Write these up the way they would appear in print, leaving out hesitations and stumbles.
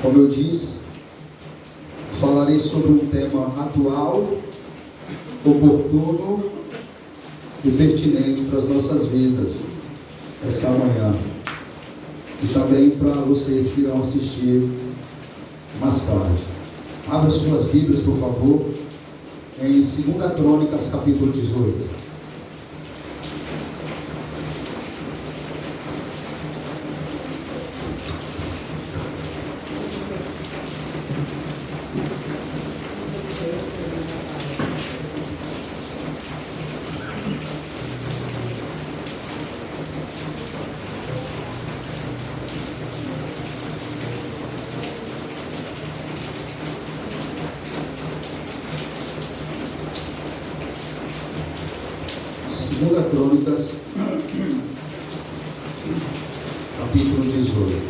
Como eu disse, falarei sobre um tema atual, oportuno e pertinente para as nossas vidas essa manhã. E também para vocês que irão assistir mais tarde. Abra suas Bíblias, por favor, em 2 Crônicas, capítulo 18. Segunda Crônicas, capítulo 18.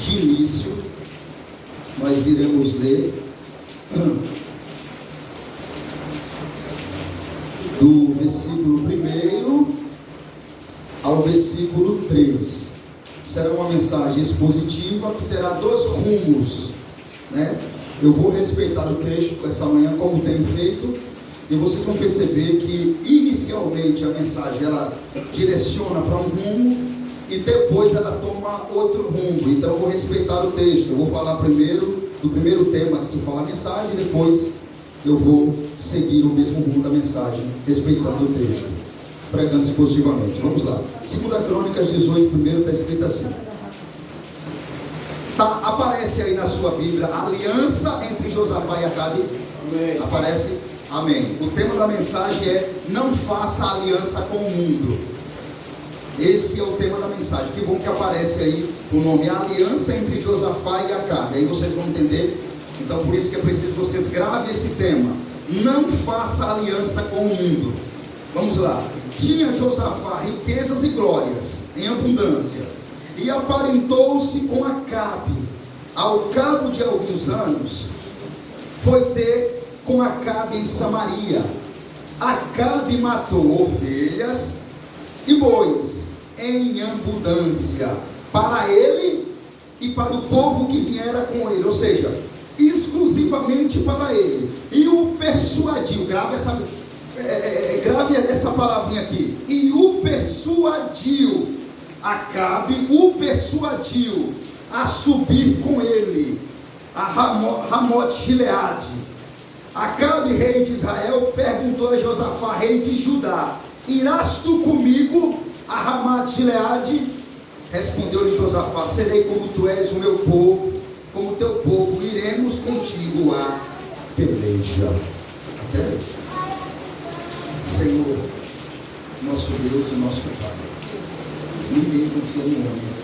De início, nós iremos ler do versículo 1 ao versículo 3. Será uma mensagem expositiva que terá dois rumos, né? Eu vou respeitar o texto essa manhã, como tenho feito. E vocês vão perceber que inicialmente a mensagem ela direciona para um rumo e depois ela toma outro rumo. Então eu vou respeitar o texto. Eu vou falar primeiro do primeiro tema que se fala a mensagem, e depois eu vou seguir o mesmo rumo da mensagem, respeitando o texto, pregando expositivamente. Vamos lá. 2 Crônicas 18, primeiro está escrito assim. Aparece aí na sua Bíblia a aliança entre Josafá e Acabe. Amém. Aparece? Amém. O tema da mensagem é: não faça aliança com o mundo. Esse é o tema da mensagem. Que bom que aparece aí o nome, a aliança entre Josafá e Acabe. Aí vocês vão entender. Então por isso que é preciso que vocês gravem esse tema: não faça aliança com o mundo. Vamos lá. Tinha Josafá riquezas e glórias em abundância, e aparentou-se com Acabe. Ao cabo de alguns anos, foi ter com Acabe em Samaria. Acabe matou ovelhas e bois em abundância para ele e para o povo que viera com ele, ou seja, exclusivamente para ele. E o persuadiu, grave essa palavrinha aqui. E o persuadiu, Acabe o persuadiu a subir com ele a Ramote-Gileade. Acabe, rei de Israel, perguntou a Josafá, rei de Judá: irás tu comigo a Ramote-Gileade? Respondeu-lhe Josafá: serei como tu és o meu povo, como teu povo, iremos contigo à peleja. Até aí. Senhor, nosso Deus e nosso Pai, ninguém confia no homem.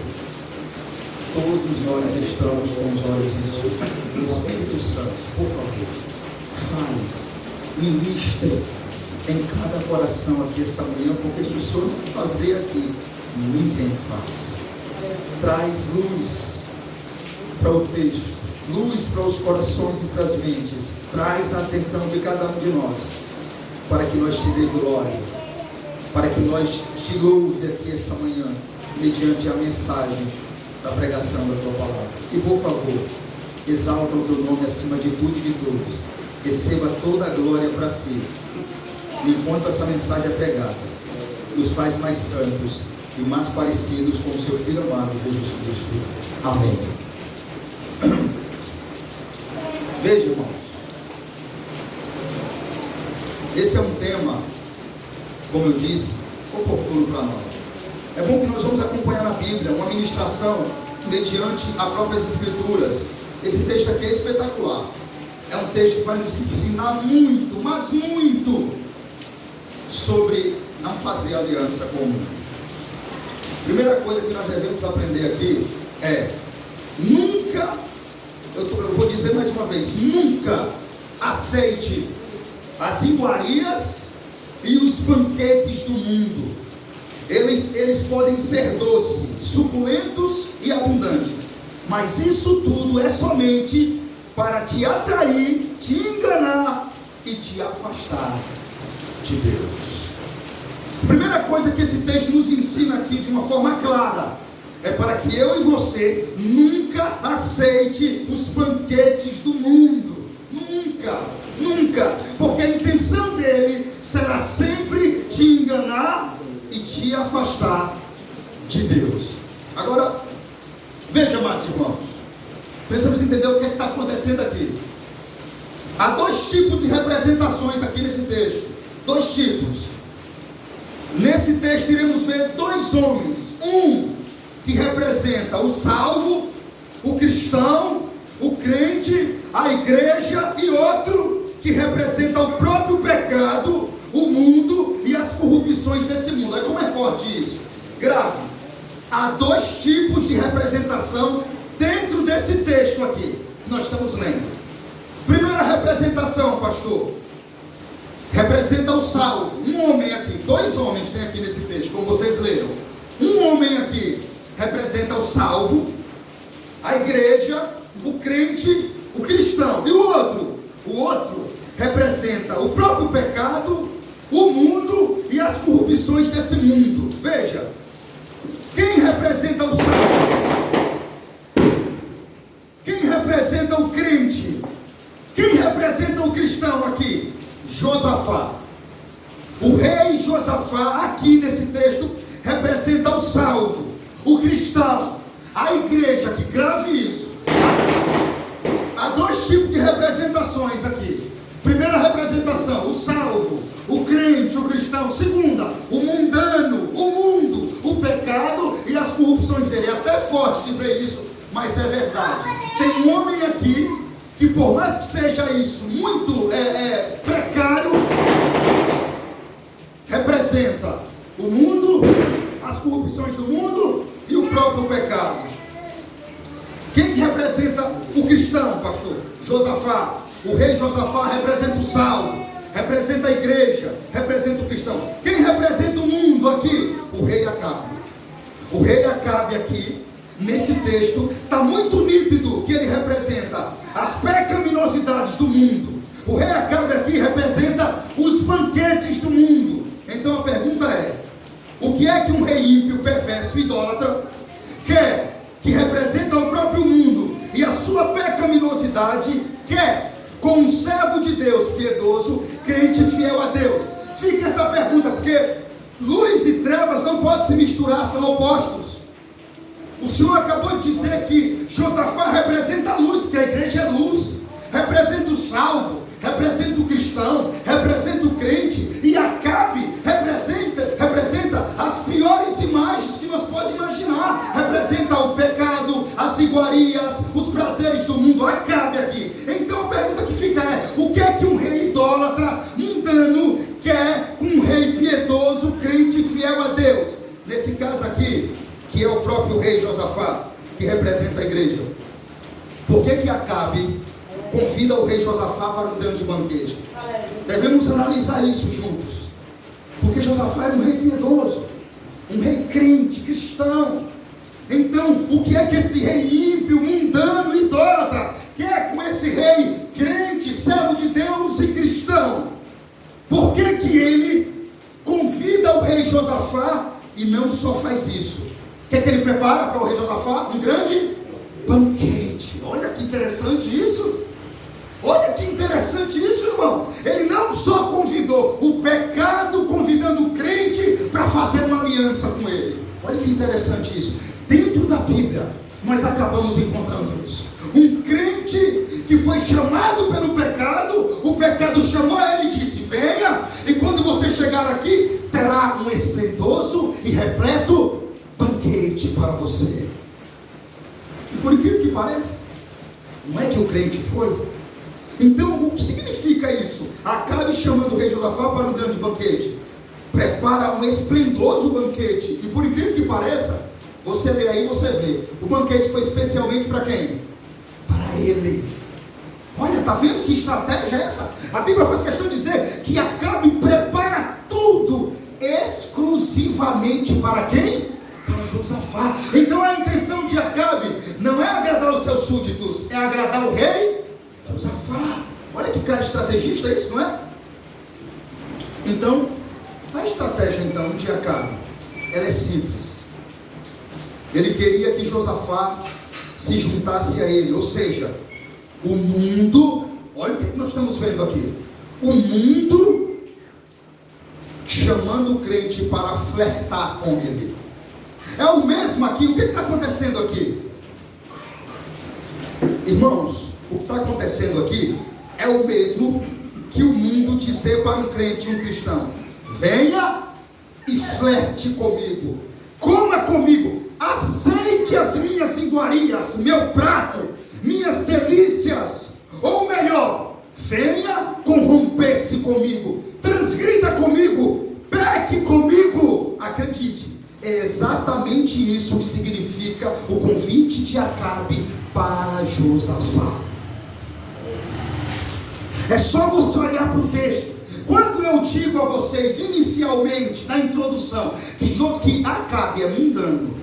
Todos nós estamos com os olhos em Ti. Espírito Santo, por favor, fale, ministre em cada coração aqui essa manhã, porque se o Senhor não fazer aqui, ninguém faz. Traz luz para o texto, luz para os corações e para as mentes. Traz a atenção de cada um de nós, para que nós te dê glória, para que nós te louve aqui essa manhã, mediante a mensagem da pregação da Tua palavra. E por favor, exalta o Teu nome acima de tudo e de todos. Receba toda a glória para si. Enquanto essa mensagem é pregada, nos faz mais santos e mais parecidos com o Seu Filho amado, Jesus Cristo. Amém. Veja, irmãos, esse é um tema, como eu disse, oportuno para nós. É bom que nós vamos acompanhar na Bíblia uma ministração mediante as próprias Escrituras. Esse texto aqui é espetacular. É um texto que vai nos ensinar muito, mas muito, sobre não fazer aliança com o mundo. Primeira coisa que nós devemos aprender aqui é: nunca, eu vou dizer mais uma vez, nunca aceite as iguarias e os banquetes do mundo. Eles podem ser doces, suculentos e abundantes, mas isso tudo é somente para te atrair, te enganar e te afastar de Deus. Primeira coisa que esse texto nos ensina aqui de uma forma clara é para que eu e você nunca aceite os banquetes do mundo. Nunca, nunca. Porque a intenção dele será sempre te enganar e te afastar de Deus. Agora, veja, amados irmãos, precisamos entender o que está acontecendo aqui. Há dois tipos de representações aqui nesse texto. Dois tipos. Nesse texto iremos ver dois homens. Um que representa o salvo, o cristão, o crente, a igreja, e outro que representa o próprio pecado, o mundo e as corrupções desse mundo. Olha como é forte isso. Grave. Há dois tipos de representação dentro desse texto aqui que nós estamos lendo. Primeira representação, pastor, representa o salvo. Um homem aqui, dois homens tem aqui nesse texto, como vocês leram. Um homem aqui representa o salvo, a igreja, o crente, o cristão. E o outro representa o próprio pecado, o mundo e as corrupções desse mundo. Veja, quem representa o salvo? Quem representa o crente? Quem representa o cristão aqui? Josafá. O rei Josafá, aqui nesse texto, representa o salvo, o cristão, a igreja, que grave isso. Há dois tipos de representações aqui. Primeira representação, o salvo, o crente, o cristão. Segunda, o mundano, o mundo, o pecado e as corrupções dele. É até forte dizer isso, mas é verdade. Tem um homem aqui que, por mais que seja isso muito precário, representa o mundo, as corrupções do mundo e o próprio pecado. Quem representa o cristão, pastor? Josafá. O rei Josafá representa o salvo, representa a igreja, representa o cristão. Quem representa o mundo aqui? O rei Acabe. O rei Acabe aqui, nesse texto, está muito nítido que ele representa as pecaminosidades do mundo. O rei Acabe aqui representa os banquetes do mundo. Então a pergunta é: o que é que um rei ímpio, perverso, idólatra quer, que representa o próprio mundo e a sua pecaminosidade, quer com um servo de Deus piedoso, crente fiel a Deus? Fica essa pergunta, porque luz e trevas não podem se misturar, são opostos. O Senhor acabou de dizer que Josafá representa a luz, porque a igreja é luz, representa o salvo, representa o cristão, representa o crente, e Acabe representa as piores imagens que nós podemos imaginar, representa o pecado, as iguarias, os prazeres do mundo. Acabe aqui. Então a pergunta que fica é: o que é que um rei idólatra, mundano, quer com um rei piedoso, crente, fiel a Deus? Nesse caso aqui, que é o próprio rei Josafá, que representa a igreja. Por que Acabe convida o rei Josafá para um grande banquete? Devemos analisar isso juntos. Porque Josafá era um rei piedoso, um rei crente, cristão. Então, o que é que esse rei ímpio, mundano, idólatra quer com esse rei crente, servo de Deus e cristão? Por que ele convida o rei Josafá e não só faz isso? O que é que ele prepara para o rei Josafá? Um grande banquete. Olha que interessante isso. Olha que interessante isso, irmão. Ele não só convidou o pecado, convidando o crente para fazer uma aliança com ele. Olha que interessante isso. Dentro da Bíblia, nós acabamos encontrando isso. Um crente que foi chamado pelo pecado, o pecado chamou ele e disse: venha, e quando você chegar aqui, terá um esplendoso e repleto banquete para você. E por incrível que pareça, não é que o crente foi? Então, o que significa isso? Acabe chamando o rei Josafá para um grande banquete. Prepara um esplendoso banquete. E por incrível que pareça, você lê aí, você vê. O banquete foi especialmente para quem? Para ele. Olha, está vendo que estratégia é essa? A Bíblia faz questão de dizer que Acabe prepara tudo exclusivamente para quem? Para Josafá. Então a intenção de Acabe não é agradar os seus súditos, é agradar o rei Josafá. Olha que cara estrategista esse, não é? Então, A estratégia então de Acabe, ela é simples. Ele queria que Josafá se juntasse a ele, ou seja, o mundo, olha o que nós estamos vendo aqui, o mundo chamando o crente para flertar com ele. É o mesmo aqui, o que está acontecendo aqui? Irmãos, o que está acontecendo aqui é o mesmo que o mundo dizer para um crente, um cristão: venha e flerte comigo, coma comigo, aceite as minhas iguarias, meu prato, minhas delícias, ou melhor, venha corromper-se comigo, transgrida comigo, peque comigo. Acredite, é exatamente isso que significa o convite de Acabe para Josafá. É só você olhar para o texto. Quando eu digo a vocês inicialmente, na introdução, que Acabe é mundano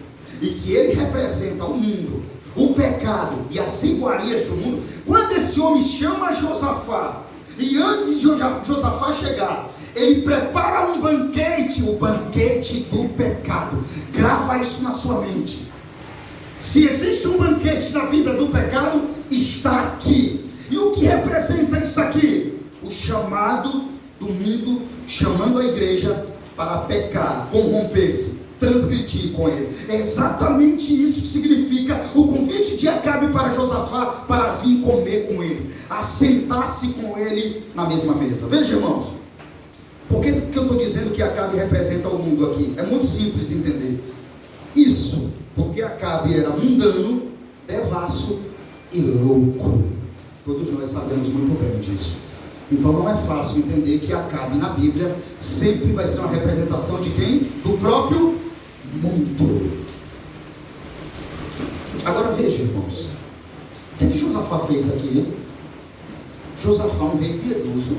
e que ele representa o mundo, o pecado e as iguarias do mundo, quando esse homem chama Josafá, e antes de Josafá chegar, ele prepara um banquete, o banquete do pecado. Grava isso na sua mente. Se existe um banquete na Bíblia do pecado, está aqui. E o que representa isso aqui? O chamado do mundo, chamando a igreja para pecar, corromper-se, transgredir com ele. É exatamente isso que significa o convite de Acabe para Josafá, para vir comer com ele, assentar-se com ele na mesma mesa. Veja, irmãos, por que eu estou dizendo que Acabe representa o mundo aqui? É muito simples entender isso, porque Acabe era mundano, devasso e louco. Todos nós sabemos muito bem disso. Então não é fácil entender que Acabe na Bíblia sempre vai ser uma representação de quem? Do próprio mundo. Agora veja, irmãos, o que Josafá fez aqui? Josafá, um rei piedoso,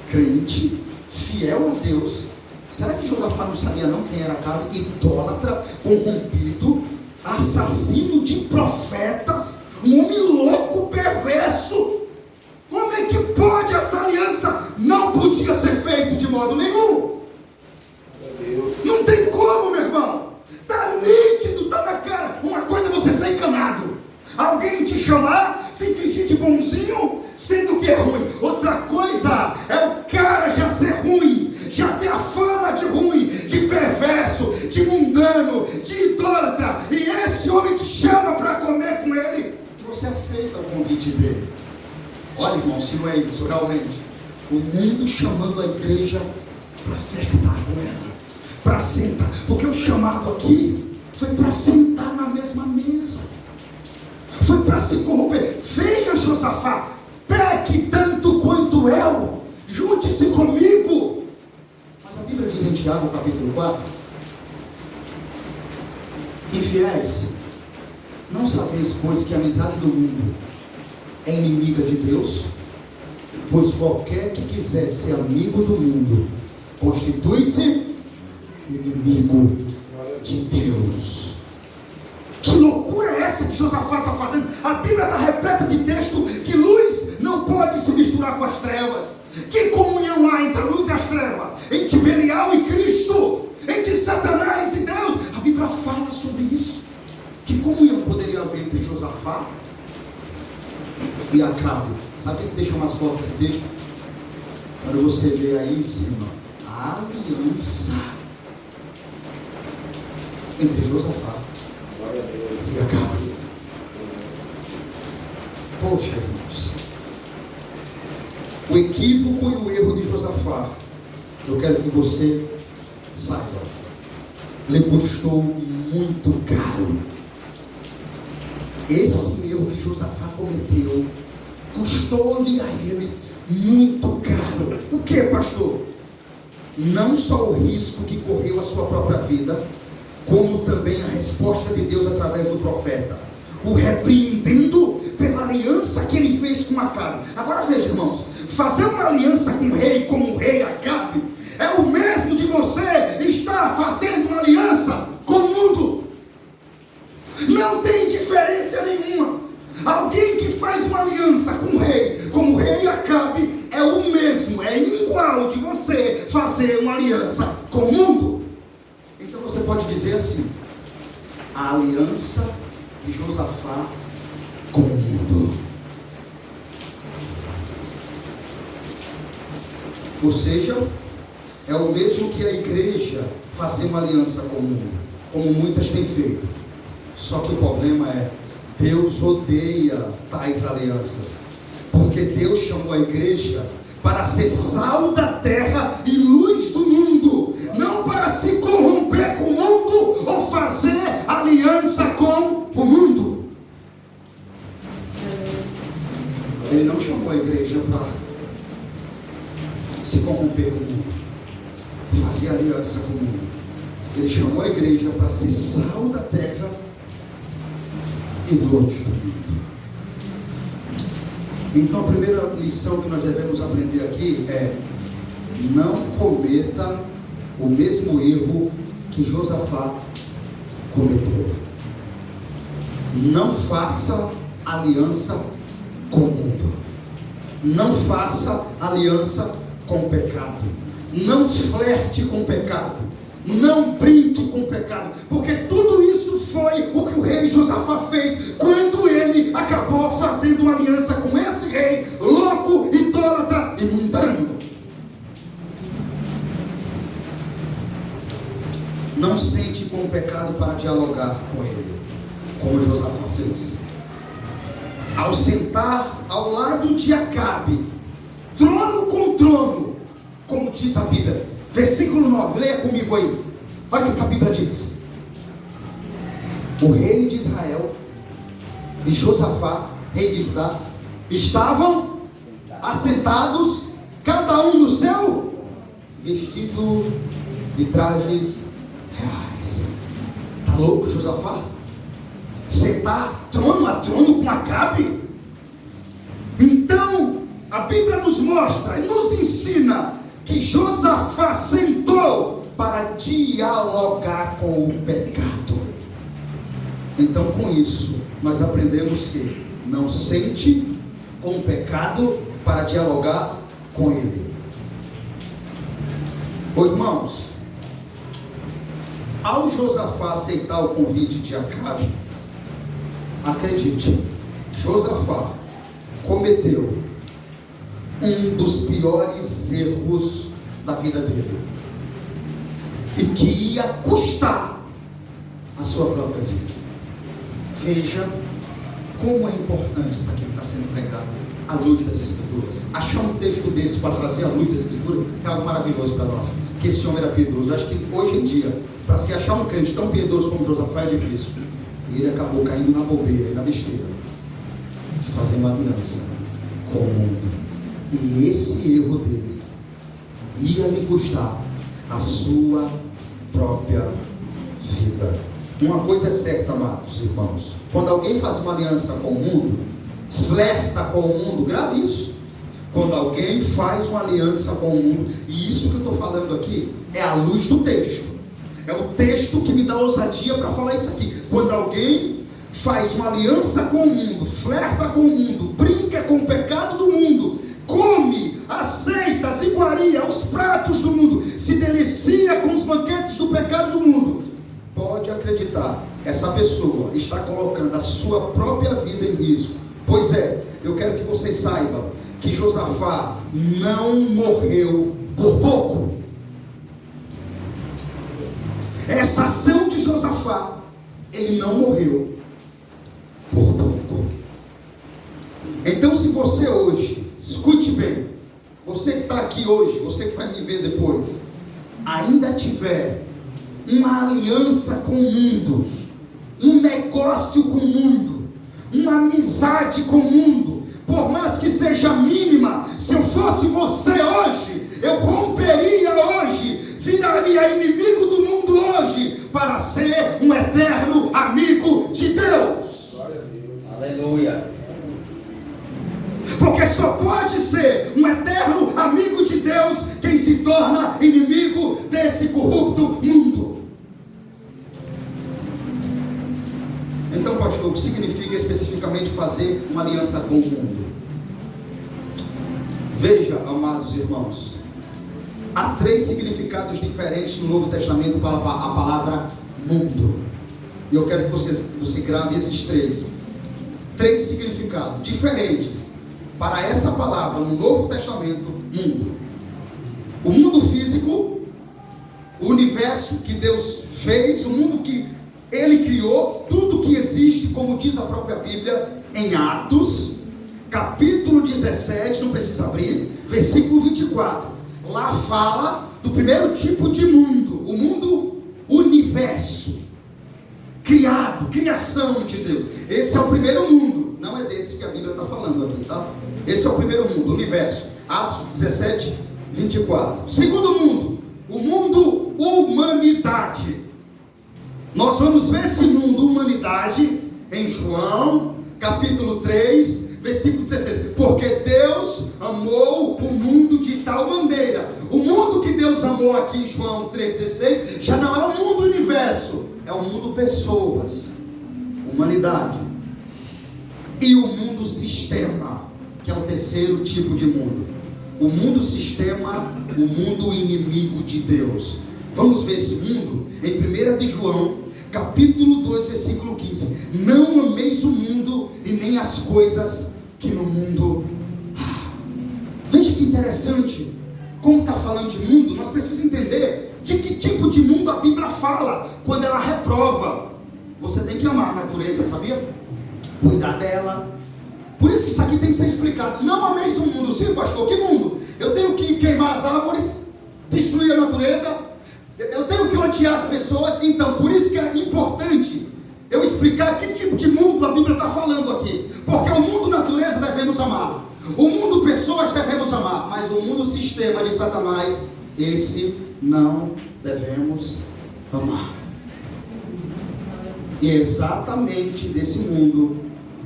crente, fiel a Deus. Será que Josafá não sabia não quem era Acabe? Idólatra, corrompido, assassino de profetas, um homem louco, perverso. Como é que pode essa aliança? Não podia ser feito de modo nenhum. Não tem como, meu irmão. Está nítido, está na cara. Uma coisa é você ser enganado, alguém te chamar, se fingir de bonzinho, sendo que é ruim. Outra coisa é o cara já ser ruim, já ter a fama de ruim, de perverso, de mundano, de idólatra, e esse homem te chama para comer com ele. Você aceita o convite dele? Olha, irmão, se não é isso realmente, o mundo chamando a igreja para flertar com ela, para sentar, porque o chamado aqui foi para sentar na mesma mesa, foi para se corromper. Venha, Josafá, peque tanto quanto eu, junte-se comigo. Mas a Bíblia diz em Tiago, capítulo 4, infiéis, não sabeis, pois, que a amizade do mundo é inimiga de Deus? Pois qualquer que quiser ser amigo do mundo, constitui-se inimigo de Deus. Que loucura é essa que Josafá está fazendo? A Bíblia está repleta de texto que luz não pode se misturar com as trevas. Que comunhão há entre a luz e as trevas? Entre Belial e Cristo? Entre Satanás e Deus? A Bíblia fala sobre isso. Que comunhão poderia haver entre Josafá e Acabe? Sabe o que deixa mais forte esse texto? Quando você lê aí em cima, a aliança entre Josafá e Acabe. Poxa, irmãos, o equívoco e o erro de Josafá, eu quero que você saiba, lhe custou muito caro. Esse erro que Josafá cometeu custou-lhe a ele muito caro. O que, pastor? Não só o risco que correu a sua própria vida, como também a resposta de Deus através do profeta, o repreendendo pela aliança que ele fez com Acabe. Agora veja, irmãos, fazer uma aliança com o rei, como o rei Acabe, é o mesmo de você estar fazendo uma aliança com o mundo. Não tem diferença nenhuma. Alguém que faz uma aliança com o rei, como o rei Acabe, é o mesmo, é igual de você fazer fazer uma aliança com o mundo. Então você pode dizer assim: a aliança de Josafá com o mundo. Ou seja, é o mesmo que a igreja fazer uma aliança com o mundo, como muitas têm feito. Só que o problema é, Deus odeia tais alianças, porque Deus chamou a igreja para ser sal da terra e luz do mundo, não para se corromper com o mundo ou fazer aliança com o mundo. Ele não chamou a igreja para se corromper com o mundo, fazer aliança com o mundo. Ele chamou a igreja para ser sal da terra e luz do mundo. Então a primeira lição que nós devemos aprender aqui é: não cometa o mesmo erro que Josafá cometeu. Não faça aliança com o mundo. Não faça aliança com o pecado. Não flerte com o pecado. Não brinque com o pecado. Porque tudo isso foi o que o rei Josafá fez quando ele acabou fazendo uma aliança com esse rei louco, idólatra e mundano. Não sente com o pecado para dialogar com ele, como Josafá fez. Ao sentar ao lado de Acabe, trono com trono, como diz a Bíblia, versículo 9, leia comigo aí. Olha o que a Bíblia diz: o rei de Israel e Josafá, rei de Judá, estavam assentados, cada um no seu vestido de trajes reais. Está louco Josafá? Sentar trono a trono com Acabe? Então a Bíblia nos mostra e nos ensina que Josafá sentou para dialogar com o pecado. Então com isso nós aprendemos que não sente com o pecado para dialogar com ele. Ô irmãos, ao Josafá aceitar o convite de Acabe, acredite, Josafá cometeu um dos piores erros da vida dele, e que ia custar a sua própria vida. Veja como é importante isso aqui que está sendo pregado, a luz das Escrituras. Achar um texto desse para trazer a luz da Escritura é algo maravilhoso para nós, que esse homem era piedoso. Eu acho que hoje em dia, para se achar um crente tão piedoso como Josafá é difícil. E ele acabou caindo na bobeira e na besteira de fazer uma aliança com o mundo. E esse erro dele ia lhe custar a sua própria vida. Uma coisa é certa, amados irmãos: quando alguém faz uma aliança com o mundo, flerta com o mundo, grave isso. Quando alguém faz uma aliança com o mundo, e isso que eu estou falando aqui é a luz do texto, é o texto que me dá ousadia para falar isso aqui. Quando alguém faz uma aliança com o mundo, flerta com o mundo, brinca com o pecado do mundo, come, aceita as iguarias, os pratos do mundo, se delicia com os banquetes do pecado do mundo, pode acreditar, essa pessoa está colocando a sua própria vida em risco. Pois é, eu quero que vocês saibam que Josafá não morreu por pouco. Essa ação de Josafá, ele não morreu por pouco. Então, se você hoje, escute bem, você que está aqui hoje, você que vai me ver depois, ainda tiver uma aliança com o mundo, um negócio com o mundo, uma amizade com o mundo, por mais que seja mínima, se eu fosse você hoje, eu romperia hoje, viraria inimigo do mundo hoje, para ser um eterno amigo de Deus. Aleluia. Porque só pode ser um eterno amigo de Deus quem se torna inimigo desse corrupto mundo. Então, pastor, o que significa especificamente fazer uma aliança com o mundo? Veja, amados irmãos, há três significados diferentes no Novo Testamento para a palavra mundo. E eu quero que você grave esses três significados diferentes para essa palavra no Novo Testamento, mundo. O mundo físico, o universo que Deus fez, o mundo que Ele criou, tudo que existe, como diz a própria Bíblia, em Atos, capítulo 17, não precisa abrir, versículo 24. Lá fala do primeiro tipo de mundo, o mundo universo, criado, criação de Deus. Esse é o primeiro mundo, não é desse que a Bíblia está falando aqui, tá? Esse é o primeiro mundo, universo. Atos 17, 24. Segundo mundo, o mundo humanidade. Nós vamos ver esse mundo humanidade em João, capítulo 3, versículo 16. Porque Deus amou o mundo de tal maneira. O mundo que Deus amou aqui em João 3,16 já não é o mundo universo, é o mundo pessoas, humanidade. E o mundo sistema, que é o terceiro tipo de mundo. O mundo sistema, o mundo inimigo de Deus. Vamos ver esse mundo em 1 de João, capítulo 2, versículo 15. Não ameis o mundo e nem as coisas que no mundo há. Veja que interessante, como está falando de mundo, nós precisamos entender de que tipo de mundo a Bíblia fala quando ela reprova. Você tem que amar a natureza, sabia? Cuidar dela. Por isso que isso aqui tem que ser explicado. Não ameis o mundo. Sim, pastor, que mundo? Eu tenho que queimar as árvores, destruir a natureza, eu tenho que odiar as pessoas. Então, por isso que é importante eu explicar que tipo de mundo a Bíblia está falando aqui. Porque o mundo natureza devemos amar, o mundo pessoas devemos amar, mas o mundo sistema de Satanás, esse não devemos amar. E é exatamente desse mundo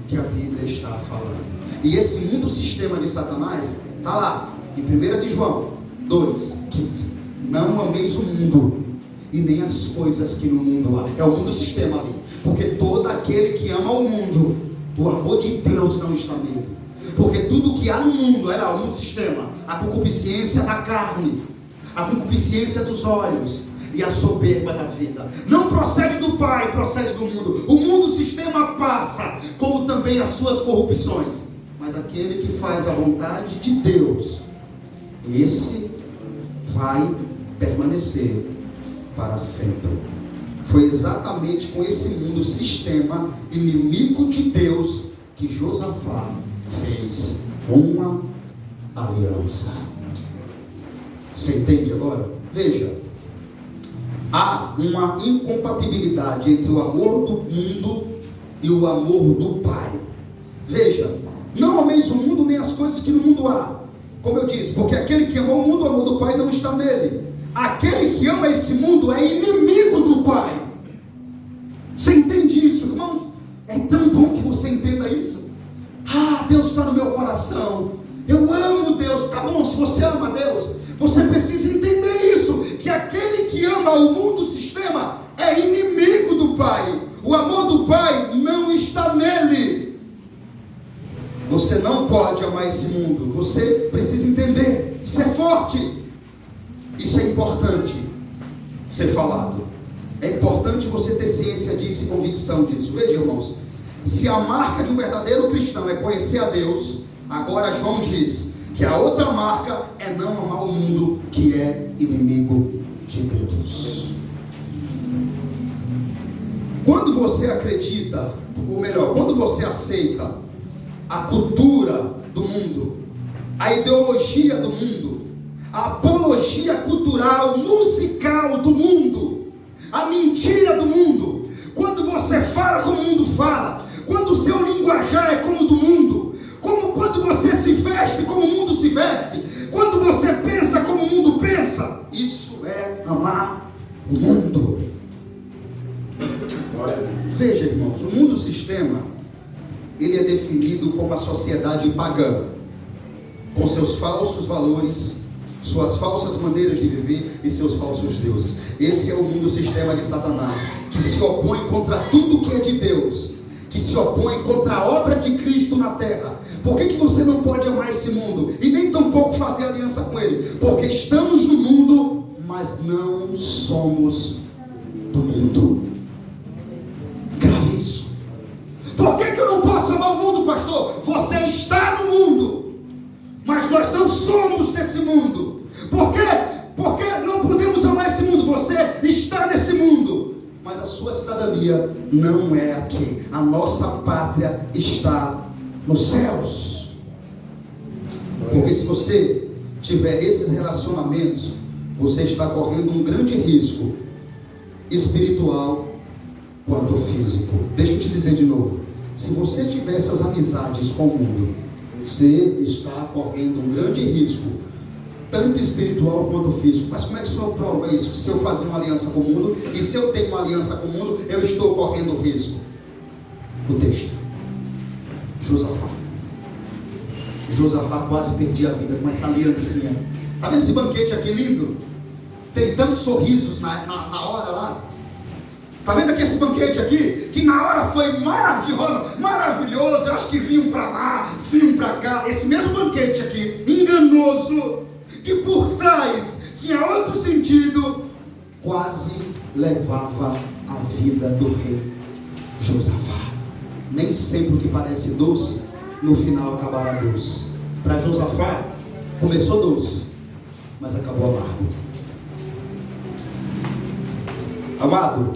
que a Bíblia está falando. E esse mundo sistema de Satanás está lá em 1 de João 2,15. Não ameis o mundo e nem as coisas que no mundo há. É o mundo sistema ali. Porque todo aquele que ama o mundo, o amor de Deus não está nele. Porque tudo que há no mundo, é lá, o mundo sistema, a concupiscência da carne, a concupiscência dos olhos e a soberba da vida, não procede do Pai, procede do mundo. O mundo sistema passa, como também as suas corrupções. Mas aquele que faz a vontade de Deus, esse vai permanecer para sempre. Foi exatamente com esse mundo sistema inimigo de Deus que Josafá fez uma aliança. Você entende agora? Veja, há uma incompatibilidade entre o amor do mundo e o amor do Pai. Veja, não ameis o mundo nem as coisas que no mundo há. Como eu disse, porque aquele que ama o mundo, o amor do Pai não está nele. Aquele que ama esse mundo é inimigo do Pai. Você entende isso, irmãos? É tão bom que você entenda isso. Ah, Deus está no meu coração. Eu amo Deus. Tá bom, se você ama Deus, você precisa entender isso, que aquele que ama o mundo sistema é inimigo do Pai. O amor do Pai não está nele. Você não pode amar esse mundo. Você precisa entender. Isso é forte. Isso é importante ser falado. É importante você ter ciência disso e convicção disso. Veja, irmãos, se a marca de um verdadeiro cristão é conhecer a Deus, agora João diz que a outra marca é não amar o mundo, que é inimigo de Deus. Quando você acredita, ou melhor, quando você aceita a cultura do mundo, a ideologia do mundo, a apologia cultural, musical do mundo, a mentira do mundo, quando você fala como o mundo fala, quando o seu linguajar é como o do mundo, quando você se veste como o mundo se veste, quando você pensa como o mundo pensa, isso é amar o mundo. Veja, irmãos, o mundo sistema, ele é definido como a sociedade pagã, com seus falsos valores, suas falsas maneiras de viver e seus falsos deuses. Esse é o mundo sistema de Satanás, que se opõe contra tudo que é de Deus, que se opõe contra a obra de Cristo na terra. Por que você não pode amar esse mundo e nem tampouco fazer aliança com ele? Porque estamos no mundo Nós não somos do mundo. Grave isso. Por que eu não posso amar o mundo, pastor? Você está no mundo, mas nós não somos desse mundo. Por quê? Porque não podemos amar esse mundo. Você está nesse mundo, mas a sua cidadania não é aqui. A nossa pátria está nos céus. Porque se você tiver esses relacionamentos, você está correndo um grande risco espiritual quanto físico. Deixa eu te dizer de novo. Se você tiver essas amizades com o mundo, você está correndo um grande risco, tanto espiritual quanto físico. Mas como é que o Senhor prova isso? Se eu fazer uma aliança com o mundo, e se eu tenho uma aliança com o mundo, eu estou correndo risco. O texto. Josafá quase perdia a vida com essa aliancinha. Está vendo esse banquete aqui lindo? Teve tantos sorrisos na hora lá. Está vendo aqui esse banquete aqui? Que na hora foi mar de rosa, maravilhoso. Eu acho que vinham para lá, vinham para cá. Esse mesmo banquete aqui, enganoso, que por trás tinha outro sentido, quase levava a vida do rei Josafá. Nem sempre o que parece doce, no final acabará doce. Para Josafá, começou doce, mas acabou amargo. Amado,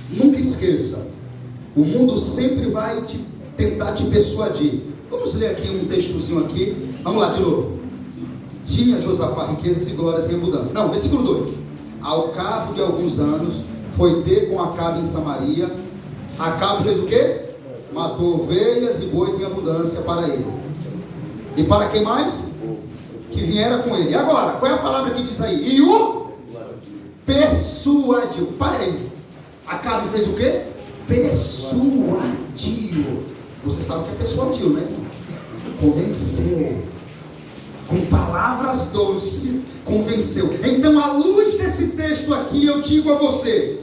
nunca esqueça, o mundo sempre vai tentar te persuadir. Vamos ler aqui um textozinho aqui. Vamos lá de novo. Tinha Josafá riquezas e glórias em abundância. Não, versículo 2. Ao cabo de alguns anos, foi ter com Acabe em Samaria. Acabe fez o quê? Matou ovelhas e bois em abundância para ele. E para quem mais? Que viera com ele. E agora, qual é a palavra que diz aí? E o persuadiu. Para aí. Acabe fez o quê? Persuadiu. Você sabe o que é persuadiu, né? Convenceu. Com palavras doces, convenceu. Então, à luz desse texto aqui, eu digo a você: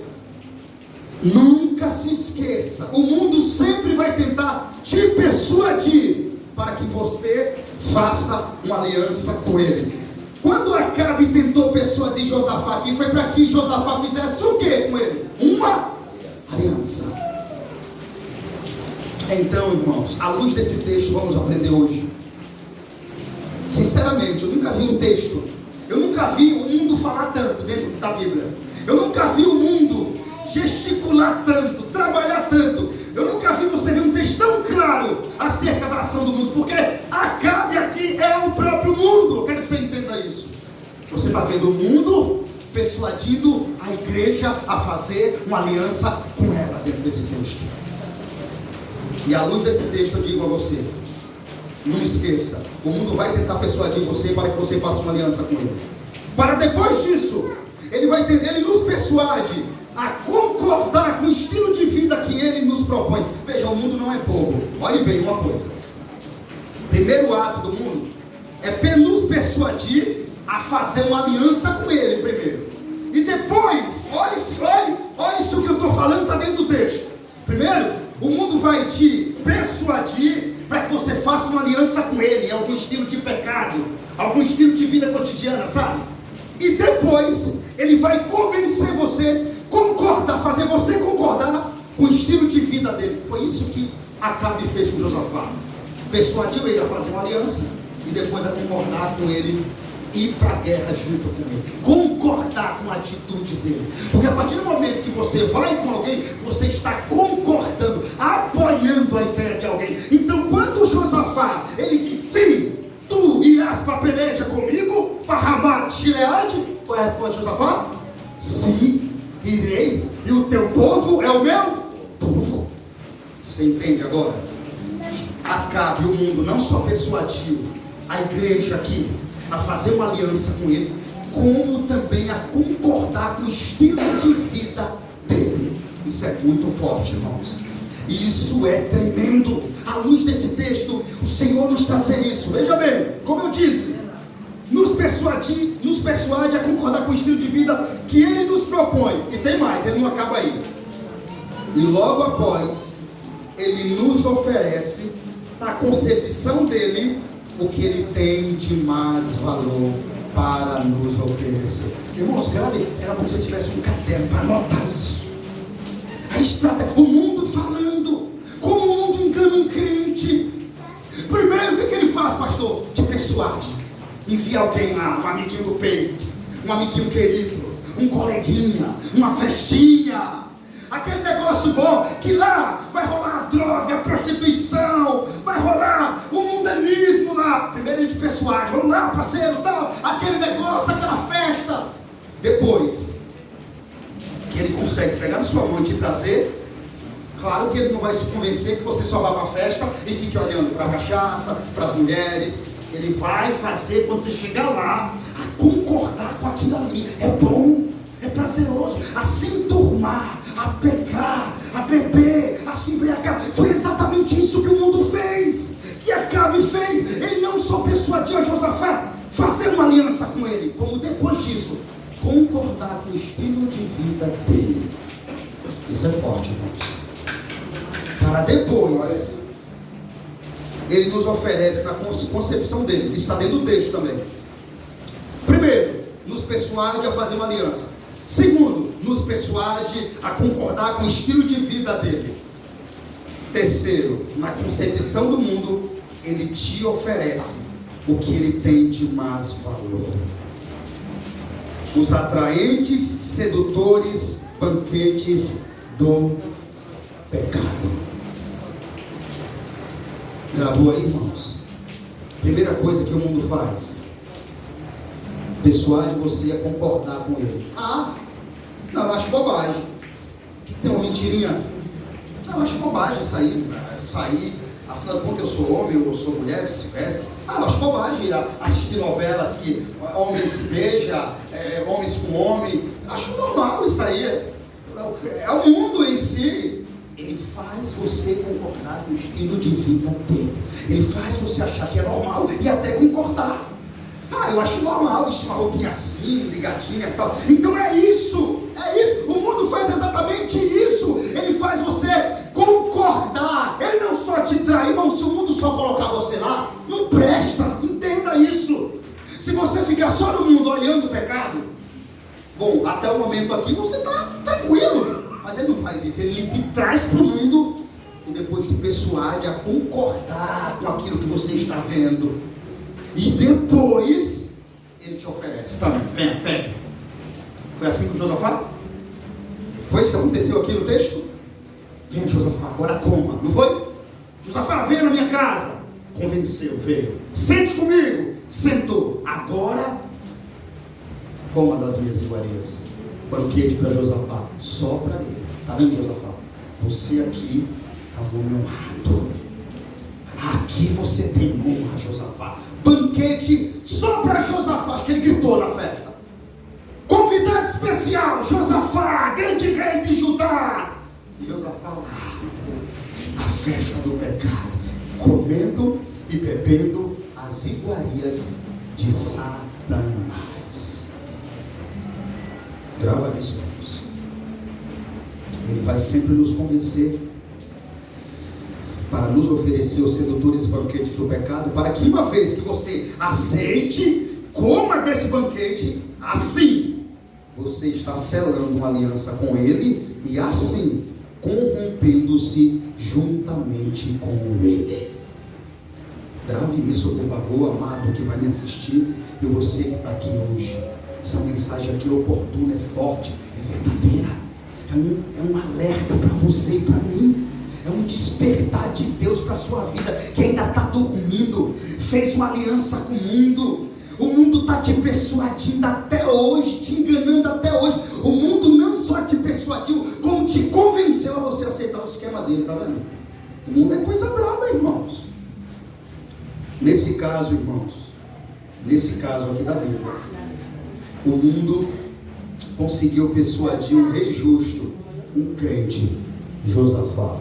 nunca se esqueça, o mundo sempre vai tentar te persuadir para que você faça uma aliança com ele. Quando Acabe tentou persuadir Josafá aqui, foi para que Josafá fizesse o que com ele? Uma aliança. Então, irmãos, à luz desse texto, vamos aprender hoje. Sinceramente, eu nunca vi um texto, eu nunca vi o mundo falar tanto dentro da Bíblia. Eu nunca vi o mundo gesticular tanto, trabalhar tanto. Eu nunca vi você ver um texto tão claro acerca da ação do mundo, porque Acabe aqui é o próprio mundo. Eu quero que você entenda isso. Você está vendo o mundo persuadindo a igreja a fazer uma aliança com ela dentro desse texto. E à luz desse texto eu digo a você: não esqueça, o mundo vai tentar persuadir você para que você faça uma aliança com ele. Para depois disso, ele nos persuade a concordar com o estilo de vida que ele nos propõe. Veja, o mundo não é bobo. Olhe bem uma coisa. Primeiro ato do mundo é nos persuadir a fazer uma aliança com ele primeiro. E depois, olhe se o que eu estou falando está dentro do texto. Primeiro, o mundo vai te persuadir para que você faça uma aliança com ele, algum estilo de pecado, algum estilo de vida cotidiana, sabe? E depois, ele vai convencer você, fazer você concordar com o estilo de vida dele. Foi isso que Acabe fez com Josafá. Persuadiu ele a fazer uma aliança e depois a concordar com ele, ir para a guerra junto com ele, concordar com a atitude dele. Porque a partir do momento que você vai com alguém, você está concordando, apoiando a ideia de alguém. Então, quando Josafá, ele disse: sim, tu irás para a peleja comigo, para Ramá de Gileade, qual é a resposta de Josafá? Sim, irei, e o teu povo é o meu povo. Você entende agora? Acabe, o mundo não só persuadiu a igreja aqui a fazer uma aliança com ele, como também a concordar com o estilo de vida dele. Isso é muito forte, irmãos. E isso é tremendo. À luz desse texto, o Senhor nos trazer isso. Veja bem, como eu disse, nos persuade a concordar com o estilo de vida que ele nos propõe. E tem mais, ele não acaba aí. E logo após, ele nos oferece, na concepção dele, o que ele tem de mais valor para nos oferecer. Irmãos, grave, era como se você tivesse um caderno para anotar isso. A estratégia, o mundo falando, como o mundo engana um crente. Primeiro, o que ele faz, pastor? Te persuade. Envia alguém lá, um amiguinho do peito, um amiguinho querido, um coleguinha, uma festinha, aquele negócio bom, que lá vai rolar a droga, a prostituição, vai rolar o mundanismo lá. Primeiro ele te persuade, vamos lá, parceiro, tal, aquele negócio, aquela festa. Depois que ele consegue pegar na sua mão e te trazer, claro que ele não vai se convencer que você só vá para a festa e fique olhando para a cachaça, para as mulheres. Ele vai fazer, quando você chegar lá, a concordar com aquilo ali. É bom, é prazeroso, a se enturmar, a pecar, a beber, a se embriagar. Foi exatamente isso que o mundo fez, que Acabe fez. Ele não só persuadiu a Josafá fazer uma aliança com ele, como depois disso concordar com o estilo de vida dele. Isso é forte, irmãos. Para depois ele nos oferece na concepção dele. Isso está dentro do texto também. Primeiro, nos persuade a fazer uma aliança. Segundo, nos persuade a concordar com o estilo de vida dele. Terceiro, na concepção do mundo, ele te oferece o que ele tem de mais valor. Os atraentes, sedutores, banquetes do pecado. Gravou aí, irmãos? Primeira coisa que o mundo faz: persuade você a concordar com ele. Não, eu acho bobagem. Tem uma mentirinha. Não, eu acho bobagem sair. Afinal de contas, eu sou homem, eu sou mulher, vice-versa. Eu acho bobagem assistir novelas que homem se beija, homens com homem. Acho normal isso aí. É o mundo em si. Ele faz você concordar com o estilo de vida dele. Ele faz você achar que é normal e até concordar. Eu acho normal vestir uma roupinha assim, ligadinha e tal. Então é isso. O mundo faz exatamente isso. Ele faz você concordar. Ele não só te trai, irmão. Se o mundo só colocar você lá, não presta. Entenda isso. Se você ficar só no mundo olhando o pecado, bom, até o momento aqui você está tranquilo. Mas ele não faz isso. Ele te traz para o mundo e depois te persuade a concordar com aquilo que você está vendo. E depois ele te oferece. Tá, vem, pega. Foi assim com Josafá? Foi isso que aconteceu aqui no texto? Vem, Josafá, agora coma. Não foi? Josafá, venha na minha casa. Convenceu, veio. Sente comigo. Sentou. Agora coma das minhas iguarias. Banquete para Josafá. Só para ele. Está vendo, Josafá? Você aqui é um homem honrado. Aqui você tem honra, Josafá. Banquete só para Josafá. Acho que ele gritou na festa. Convidado especial, Josafá, grande rei de Judá. E Josafá lá, na festa do pecado, comendo e bebendo as iguarias de Satanás. Grava isso, irmãos. Ele vai sempre nos convencer para nos oferecer os sedutores banquetes do pecado, para que uma vez que você aceite, coma desse banquete, assim você está selando uma aliança com ele e assim corrompendo-se juntamente com ele. Grave isso, por favor, amado que vai me assistir, e você que está aqui hoje. Essa mensagem aqui é oportuna, é forte, é verdadeira. É um alerta para você e para mim. É um despertar de Deus para a sua vida, que ainda está dormindo, fez uma aliança com o mundo. O mundo está te persuadindo até hoje, te enganando até hoje. O mundo não só te persuadiu, como te convenceu a você aceitar o esquema dele, tá vendo? O mundo é coisa brava, irmãos. Nesse caso, irmãos, nesse caso aqui da Bíblia, o mundo conseguiu persuadir um rei justo, um crente, Josafá.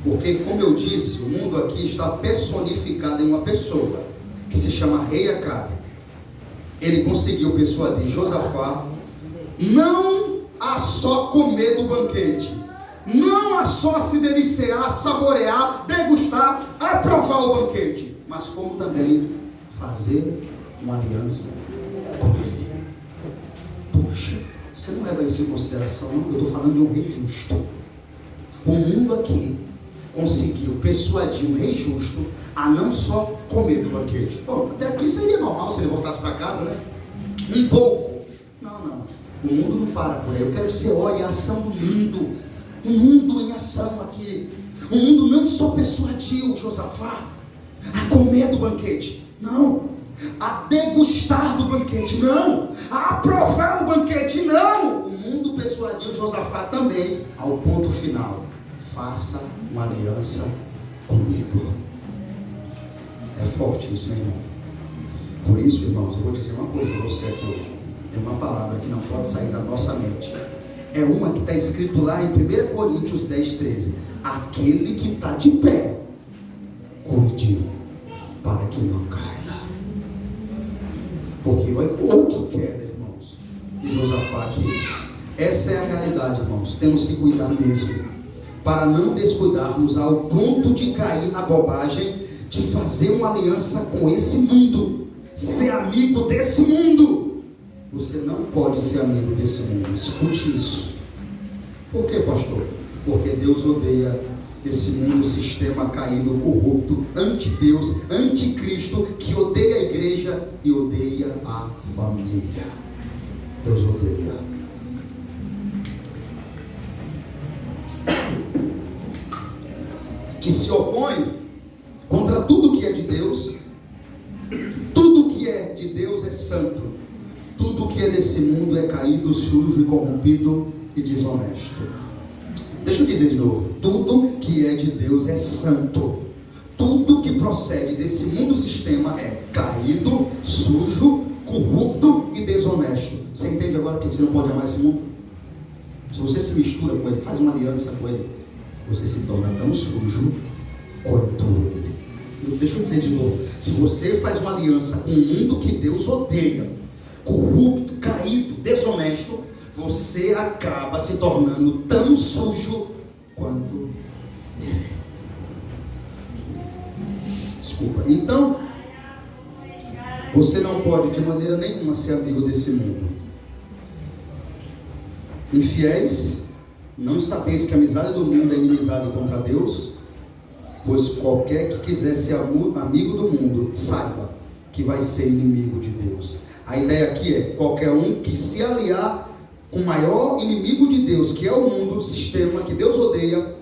Porque, como eu disse, o mundo aqui está personificado em uma pessoa que se chama Rei Acabe. Ele conseguiu persuadir Josafá não a só comer do banquete, não a só se deliciar, saborear, degustar, aprovar o banquete, mas como também fazer uma aliança com Ele. Poxa, você não leva isso em consideração, não? Eu estou falando de um rei justo. O mundo aqui conseguiu persuadir um rei justo a não só comer do banquete. Bom, até aqui seria normal se ele voltasse para casa, né? Um pouco. Não. O mundo não para por aí. Eu quero que você olhe a ação do mundo. O mundo em ação aqui. O mundo não só persuadiu Josafá a comer do banquete. Não. A degustar do banquete. Não. A aprovar o banquete. Não. O mundo persuadiu Josafá também ao ponto final. Faça uma aliança comigo. É forte isso, né, irmão? Por isso, irmãos, eu vou dizer uma coisa a você aqui hoje. Tem uma palavra que não pode sair da nossa mente. É uma que está escrito lá em 1 Coríntios 10:13. Aquele que está de pé, cuide para que não caia. Porque olha o que queda, irmãos, de Josafá aqui. Essa é a realidade, irmãos. Temos que cuidar mesmo, para não descuidarmos ao ponto de cair na bobagem de fazer uma aliança com esse mundo, ser amigo desse mundo. Você não pode ser amigo desse mundo. Escute isso. Por que, pastor? Porque Deus odeia esse mundo, sistema caído, corrupto, anti-Deus, anticristo, que odeia a igreja e odeia a família. Deus odeia. Que se opõe contra tudo que é de Deus. Tudo que é de Deus é santo. Tudo que é desse mundo é caído, sujo e corrompido e desonesto. Deixa eu dizer de novo. Tudo que é de Deus é santo. Tudo que procede desse mundo sistema é caído, sujo, corrupto e desonesto. Você entende agora por que você não pode amar esse mundo? Se você se mistura com ele, faz uma aliança com ele, você se torna tão sujo quanto ele. Deixa eu dizer de novo. Se você faz uma aliança com um mundo que Deus odeia, corrupto, caído, desonesto, você acaba se tornando tão sujo quanto ele. Desculpa. Então, você não pode de maneira nenhuma ser amigo desse mundo. Infiéis, não sabeis que a amizade do mundo é inimizade contra Deus? Pois qualquer que quiser ser amigo do mundo, saiba que vai ser inimigo de Deus. A ideia aqui é, qualquer um que se aliar com o maior inimigo de Deus, que é o mundo, o sistema que Deus odeia,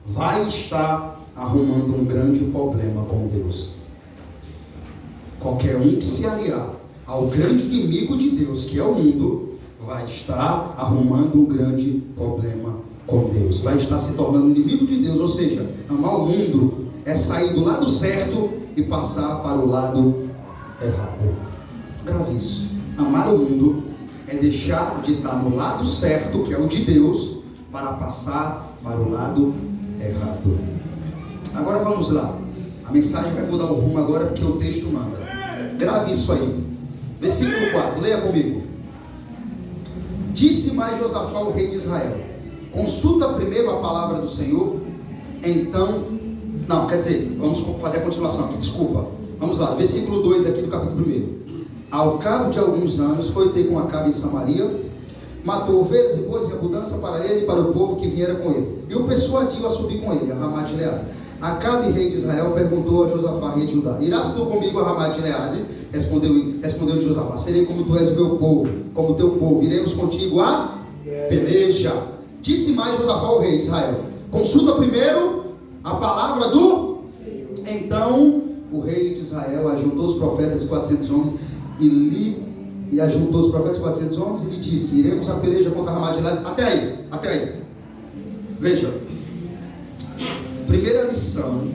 vai estar arrumando um grande problema com Deus. Qualquer um que se aliar ao grande inimigo de Deus, que é o mundo, vai estar arrumando um grande problema com Deus. Vai estar se tornando inimigo de Deus. Ou seja, amar o mundo é sair do lado certo e passar para o lado errado. Grave isso. Amar o mundo é deixar de estar no lado certo, que é o de Deus, para passar para o lado errado. Agora vamos lá. A mensagem vai mudar o rumo agora, porque o texto manda. Grave isso aí. Versículo 4, leia comigo. Disse mais Josafá, o rei de Israel: consulta primeiro a palavra do Senhor, então... Não, quer dizer, vamos fazer a continuação aqui, desculpa. Vamos lá, versículo 2 aqui do capítulo 1. Ao cabo de alguns anos, foi ter com Acabe em Samaria, matou ovelhas e bois em abundância para ele e para o povo que viera com ele, e o persuadiu a subir com ele a Ramá-de-Gileade. Acabe, rei de Israel, perguntou a Josafá, rei de Judá: irás tu comigo a Ramá-de-Gileade? Respondeu Josafá: serei como tu és o meu povo, como o teu povo, iremos contigo a peleja. Disse mais Josafá, o rei de Israel: consulta primeiro a palavra do Senhor. Então o rei de Israel ajuntou os profetas e 400 homens e ajuntou os profetas 400 homens e lhe disse: iremos a peleja contra Ramá-de-Gileade. Até aí. Veja, primeira lição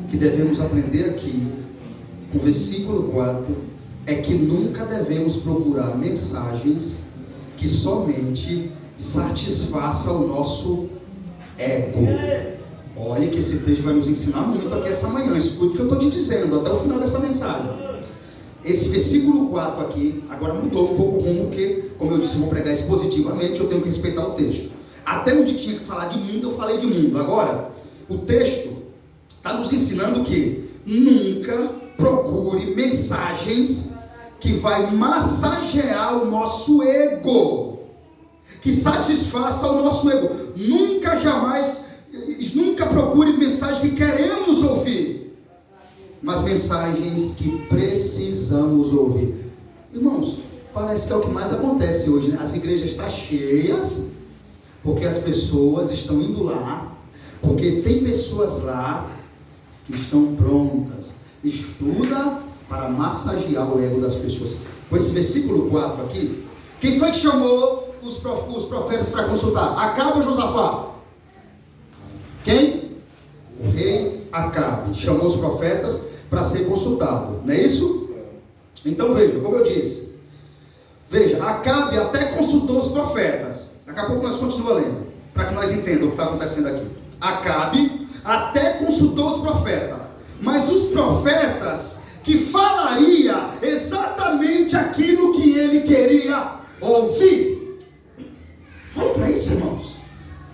que devemos aprender aqui com o versículo 4 é que nunca devemos procurar mensagens que somente satisfaçam o nosso ego. Olha que esse texto vai nos ensinar muito aqui essa manhã. Escute o que eu estou te dizendo até o final dessa mensagem. Esse versículo 4 aqui, agora mudou um pouco o rumo, porque, como eu disse, eu vou pregar expositivamente, eu tenho que respeitar o texto. Até onde tinha que falar de mundo, eu falei de mundo. Agora, o texto está nos ensinando que nunca procure mensagens que vai massagear o nosso ego, que satisfaça o nosso ego. Nunca procure mensagens que queremos ouvir, mas mensagens que precisamos ouvir. Irmãos, parece que é o que mais acontece hoje, né? As igrejas estão cheias, porque as pessoas estão indo lá, porque tem pessoas lá que estão prontas. Estuda para massagear o ego das pessoas. Com esse versículo 4 aqui, quem foi que chamou os profetas para consultar? Acabe ou Josafá? Quem? O rei Acabe chamou os profetas para ser consultado, não é isso? Então veja, como eu disse, veja, Acabe até consultou os profetas. Daqui a pouco nós continuamos lendo, para que nós entendamos o que está acontecendo aqui. Acabe até consultou os profetas, mas os profetas que falaria exatamente aquilo que ele queria ouvir. Olha para isso, irmãos.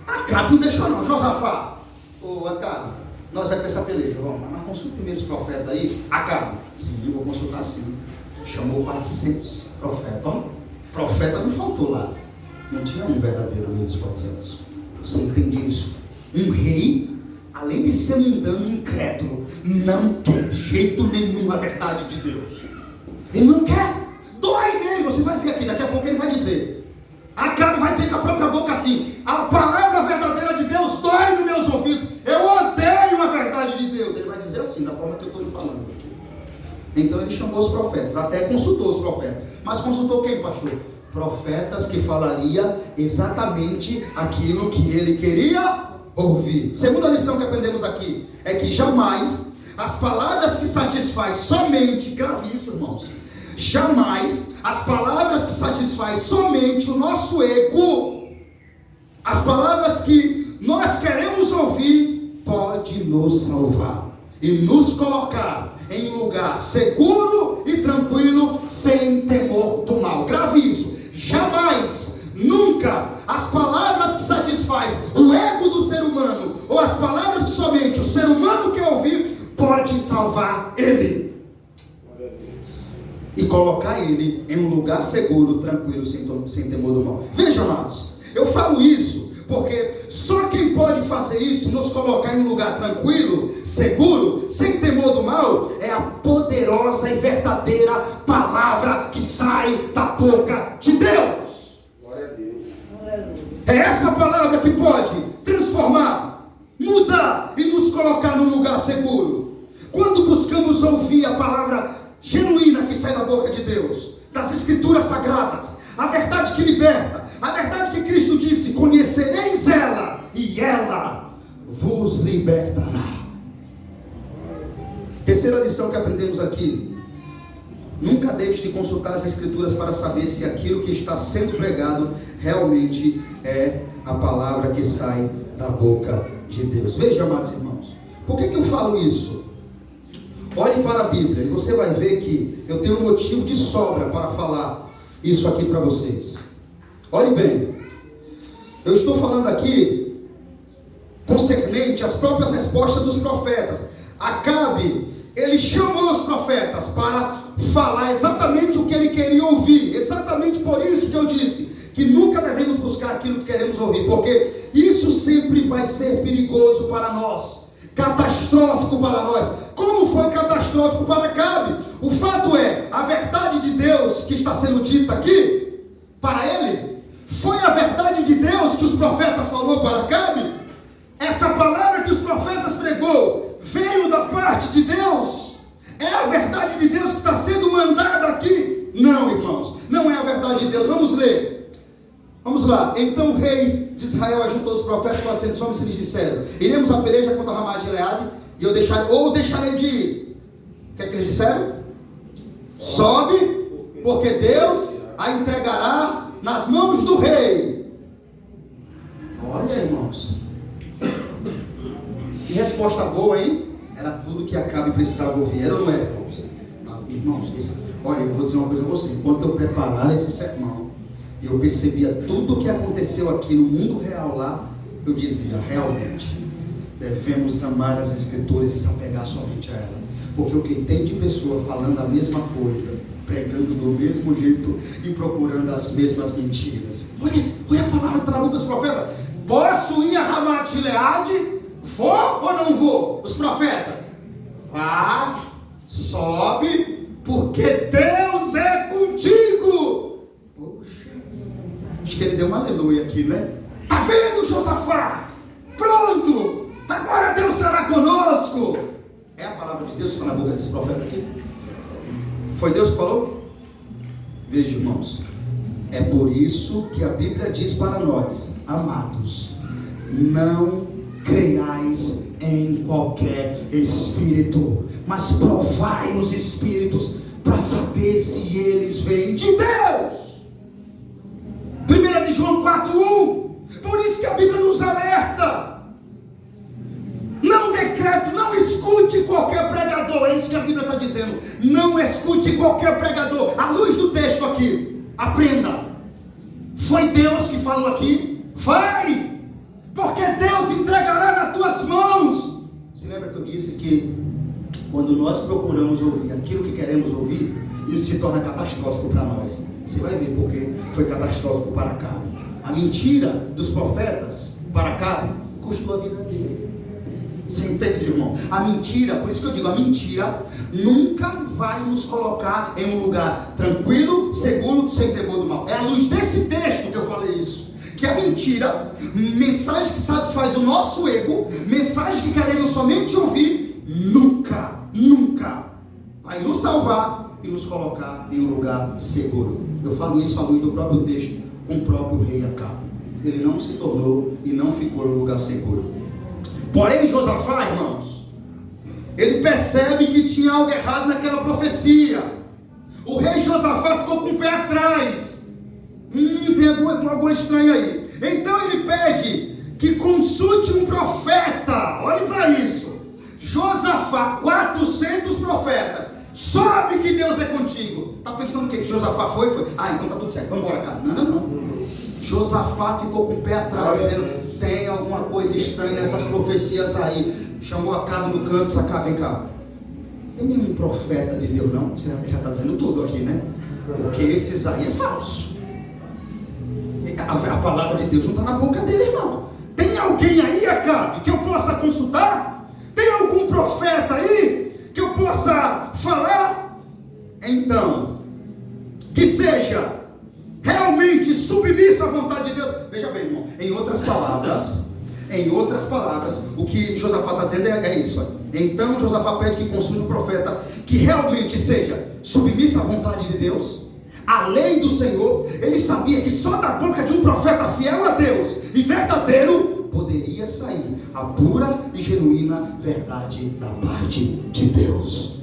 Acabe não deixou não. Josafá, ô Acabe, nós vamos para essa peleja, vamos, mas consulta primeiro os profetas aí. Acabe, sim, eu vou consultar sim. Chamou 400 profetas. Ó, profeta não faltou lá. Não tinha um verdadeiro meio dos 400. Você entende isso? Um rei, além de ser mundano, incrédulo, não quer de jeito nenhum a verdade de Deus. Ele não quer. Dói nele. Você vai ver aqui, daqui a pouco ele vai dizer. Acabe vai dizer com a própria boca assim: a palavra verdadeira de Deus dói nos meus ouvidos. Eu odeio a verdade de Deus. Ele vai dizer assim, da forma que eu estou lhe falando aqui. Então ele chamou os profetas, até consultou os profetas. Mas consultou quem, pastor? Profetas que falaria exatamente aquilo que ele queria ouvir. Segunda lição que aprendemos aqui é que jamais as palavras que satisfaz somente, grave isso, irmãos, jamais as palavras que satisfaz somente o nosso ego, as palavras que nós queremos ouvir, pode nos salvar e nos colocar em um lugar seguro e tranquilo, sem temor do mal. Grave isso. Jamais, nunca, as palavras que satisfaz o ego do ser humano, ou as palavras que somente o ser humano quer ouvir, pode salvar ele e colocar ele em um lugar seguro, tranquilo, sem temor do mal. Veja, amados, eu falo isso porque só quem pode fazer isso, nos colocar em um lugar tranquilo, seguro, sem temor do mal, é a poderosa e verdadeira palavra que sai da boca de Deus. Glória a Deus. É essa palavra que pode transformar, mudar e nos colocar num lugar seguro. Quando buscamos ouvir a palavra genuína que sai da boca de Deus, das escrituras sagradas, a verdade que liberta, a verdade que Cristo disse: conhecereis ela e ela vos libertará. Terceira lição que aprendemos aqui: nunca deixe de consultar as escrituras para saber se aquilo que está sendo pregado realmente é a palavra que sai da boca de Deus. Veja, amados irmãos, por que eu falo isso? Olhe para a Bíblia e você vai ver que eu tenho um motivo de sobra para falar isso aqui para vocês. Olhe bem, eu estou falando aqui concernente às próprias respostas dos profetas. Acabe, ele chamou os profetas para falar exatamente o que ele queria ouvir. Exatamente por isso que eu disse que nunca devemos buscar aquilo que queremos ouvir, porque isso sempre vai ser perigoso para nós, catastrófico para nós, como foi catastrófico para Acabe. O fato é, a verdade de Deus que está sendo dita aqui, para ele, foi a verdade de Deus que os profetas falou para Acabe. Essa palavra que os profetas pregou veio da parte de Deus. É a verdade de Deus que está sendo mandada aqui? Não, irmãos, não é a verdade de Deus. Vamos ler. Vamos lá. Então o rei de Israel ajuntou os profetas 400 homens e lhes disseram: iremos à peleja contra Ramá de Gileade, e eu deixarei de ir. O que é que eles disseram? Sobe, porque Deus a entregará nas mãos do rei. Olha, irmãos, que resposta boa, hein? Era tudo que Acabe precisava ouvir. Era ou não era, irmãos? Irmãos, olha, eu vou dizer uma coisa a você. Enquanto eu preparava esse sermão, e eu percebia tudo o que aconteceu aqui no mundo real lá, eu dizia: realmente devemos amar as escrituras e se apegar somente a ela, Porque o que tem de pessoa falando a mesma coisa, pregando do mesmo jeito e procurando as mesmas mentiras. Olha a palavra que está na boca dos profetas. Posso ir a Ramat Gileade? Vou ou não vou? Os profetas: vá, sobe, porque Deus é contigo. Poxa, acho que ele deu uma aleluia aqui, né? Tá vendo, Josafá? Pronto, agora Deus será conosco. É a palavra de Deus que está na boca desse profeta aqui? Foi Deus que falou? Veja, irmãos, é por isso que a Bíblia diz para nós: amados, não creiais em qualquer espírito, mas provai os espíritos para saber se eles vêm de Deus. 1 João 4:1. Por isso que a Bíblia nos alerta: não decreto, não escute qualquer pregador. É isso que a Bíblia está dizendo. Não escute qualquer pregador. À luz do texto aqui, aprenda: foi Deus que falou aqui? Vai! Porque Deus entregará nas tuas mãos. Você lembra que eu disse que quando nós procuramos ouvir aquilo que queremos ouvir, isso se torna catastrófico para nós? Você vai ver porque foi catastrófico para Acabe. A mentira dos profetas para Acabe custou a vida dele. Você entende, irmão? A mentira, por isso que eu digo, a mentira nunca vai nos colocar em um lugar tranquilo, seguro, sem temor do mal. É à luz desse texto que eu falei isso. Que a mentira, mensagem que satisfaz o nosso ego, mensagem que queremos somente ouvir, nunca vai nos salvar e nos colocar em um lugar seguro. Eu falo isso à luz do próprio texto, com o próprio rei Acabe. Ele não se tornou e não ficou em um lugar seguro. Porém, Josafá, irmãos, ele percebe que tinha algo errado naquela profecia. O rei Josafá ficou com o pé atrás. Tem alguma coisa estranha aí. Então ele pede que consulte um profeta. Olhe para isso. Josafá, 400 profetas. Sobe que Deus é contigo. Está pensando o quê? Que Josafá foi? Então tá tudo certo, vamos embora, cara. Não. Josafá ficou com o pé atrás, dizendo: tem alguma coisa estranha nessas profecias aí. Chamou Acabe no canto: Acabe, vem cá. Tem nenhum profeta de Deus não? Você já está dizendo tudo aqui, né? Porque esses aí é falso. A palavra de Deus não está na boca dele, irmão. Tem alguém aí, Acabe, que eu possa consultar? Tem algum profeta aí que eu possa falar? Então, que seja realmente submisso à vontade de Deus. Veja bem, irmão, em outras palavras, o que Josafá está dizendo é isso. Então Josafá pede que consulte um profeta que realmente seja submisso à vontade de Deus, a lei do Senhor. Ele sabia que só da boca de um profeta fiel a Deus e verdadeiro poderia sair a pura e genuína verdade da parte de Deus.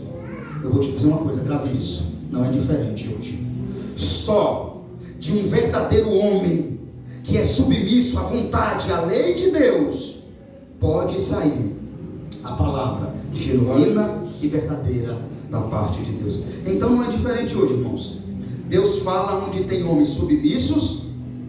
Eu vou te dizer uma coisa, grave isso, não é diferente hoje. Só de um verdadeiro homem que é submisso à vontade, à lei de Deus, pode sair a palavra genuína e verdadeira da parte de Deus. Então não é diferente hoje, irmãos. Deus fala onde tem homens submissos,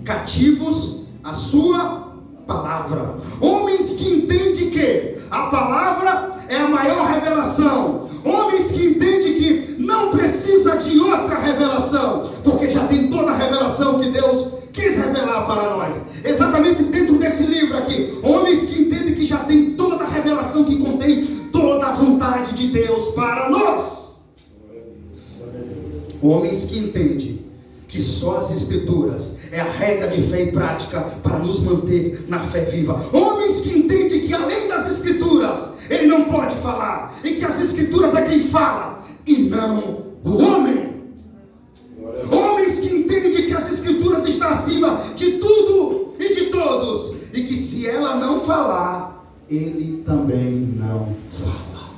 cativos à sua palavra. Homens que entendem que a palavra é a maior revelação. Homens que entendem que não precisa de outra revelação, porque já tem toda a revelação que Deus quis revelar para nós. Exatamente dentro desse livro aqui. Homens que entendem que já tem toda a revelação que contém toda a vontade de Deus para nós. Homens que entendem que só as Escrituras é a regra de fé e prática para nos manter na fé viva. Homens que entendem que além das Escrituras ele não pode falar, e que as Escrituras é quem fala e não o homem. Homens que entendem que as Escrituras estão acima de tudo e de todos, e que se ela não falar, ele também não fala.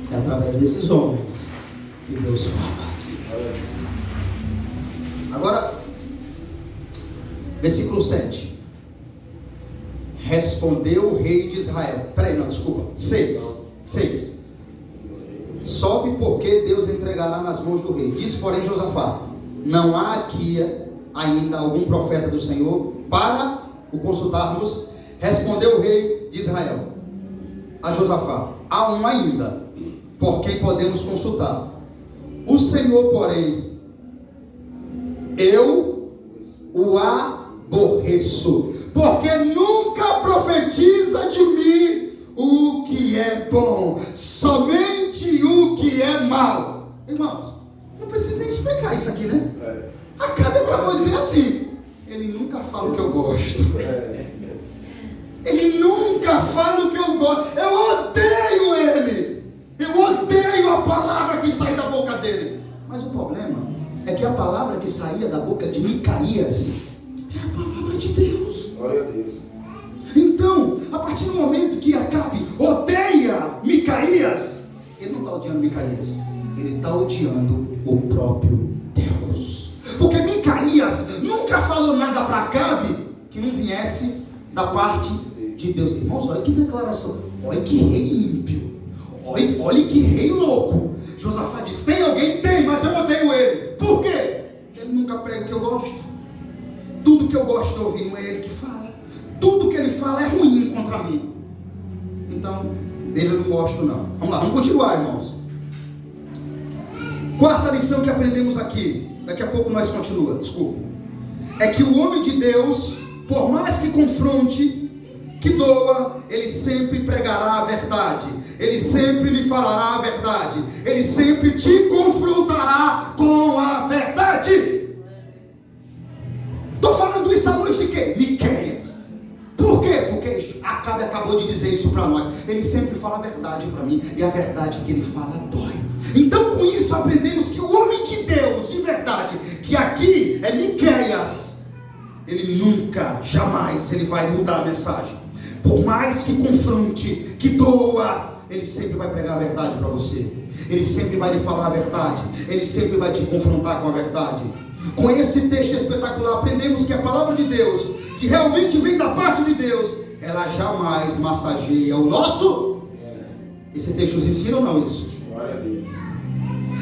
É através desses homens que Deus fala. Agora, versículo 7. Respondeu o rei de Israel. 6. Sobe, porque Deus entregará nas mãos do rei. Disse, porém, Josafá: não há aqui ainda algum profeta do Senhor para o consultarmos? Respondeu o rei de Israel a Josafá: há um ainda, por quem podemos consultar. O Senhor, porém, eu o aborreço, porque nunca profetiza de mim o que é bom, somente o que é mal. Irmãos, não precisa nem explicar isso aqui, né? Acabe acabou de dizer assim: ele nunca fala o que eu gosto. Ele nunca fala o que eu gosto. Eu odeio ele. Eu odeio a palavra que sai da boca dele. Mas o problema é que a palavra que saía da boca de Micaías é a palavra de Deus. Glória a Deus. Então, a partir do momento que Acabe odeia Micaías, ele não está odiando Micaías, ele está odiando o próprio Deus. Porque Micaías nunca falou nada para Acabe que não viesse da parte de Deus. Irmãos, olha que declaração. Olha que rei ímpio. Olha que rei louco. Josafá diz: tem alguém? Tem, mas eu odeio ele. Por quê? Ele nunca prega o que eu gosto. Tudo que eu gosto de ouvir não é ele que fala. Tudo que ele fala é ruim contra mim. Então, dele eu não gosto não. Vamos lá, vamos continuar, irmãos. Quarta lição que aprendemos aqui, daqui a pouco nós continuamos, desculpa, é que o homem de Deus, por mais que confronte, que doa, ele sempre pregará a verdade, ele sempre lhe falará a verdade, ele sempre te confrontará com a verdade. Estou falando isso à luz de quê? Miqueias. Por quê? Porque Acabe acabou de dizer isso para nós. Ele sempre fala a verdade para mim, e a verdade que ele fala dói. Então com isso aprendemos que o homem de Deus, de verdade, que aqui é Miqueias, ele nunca, jamais, ele vai mudar a mensagem. Por mais que confronte, que doa, ele sempre vai pregar a verdade para você. Ele sempre vai lhe falar a verdade. Ele sempre vai te confrontar com a verdade. Com esse texto espetacular, aprendemos que a palavra de Deus, que realmente vem da parte de Deus, ela jamais massageia o nosso. Esse texto nos ensina ou não isso? Glória a Deus.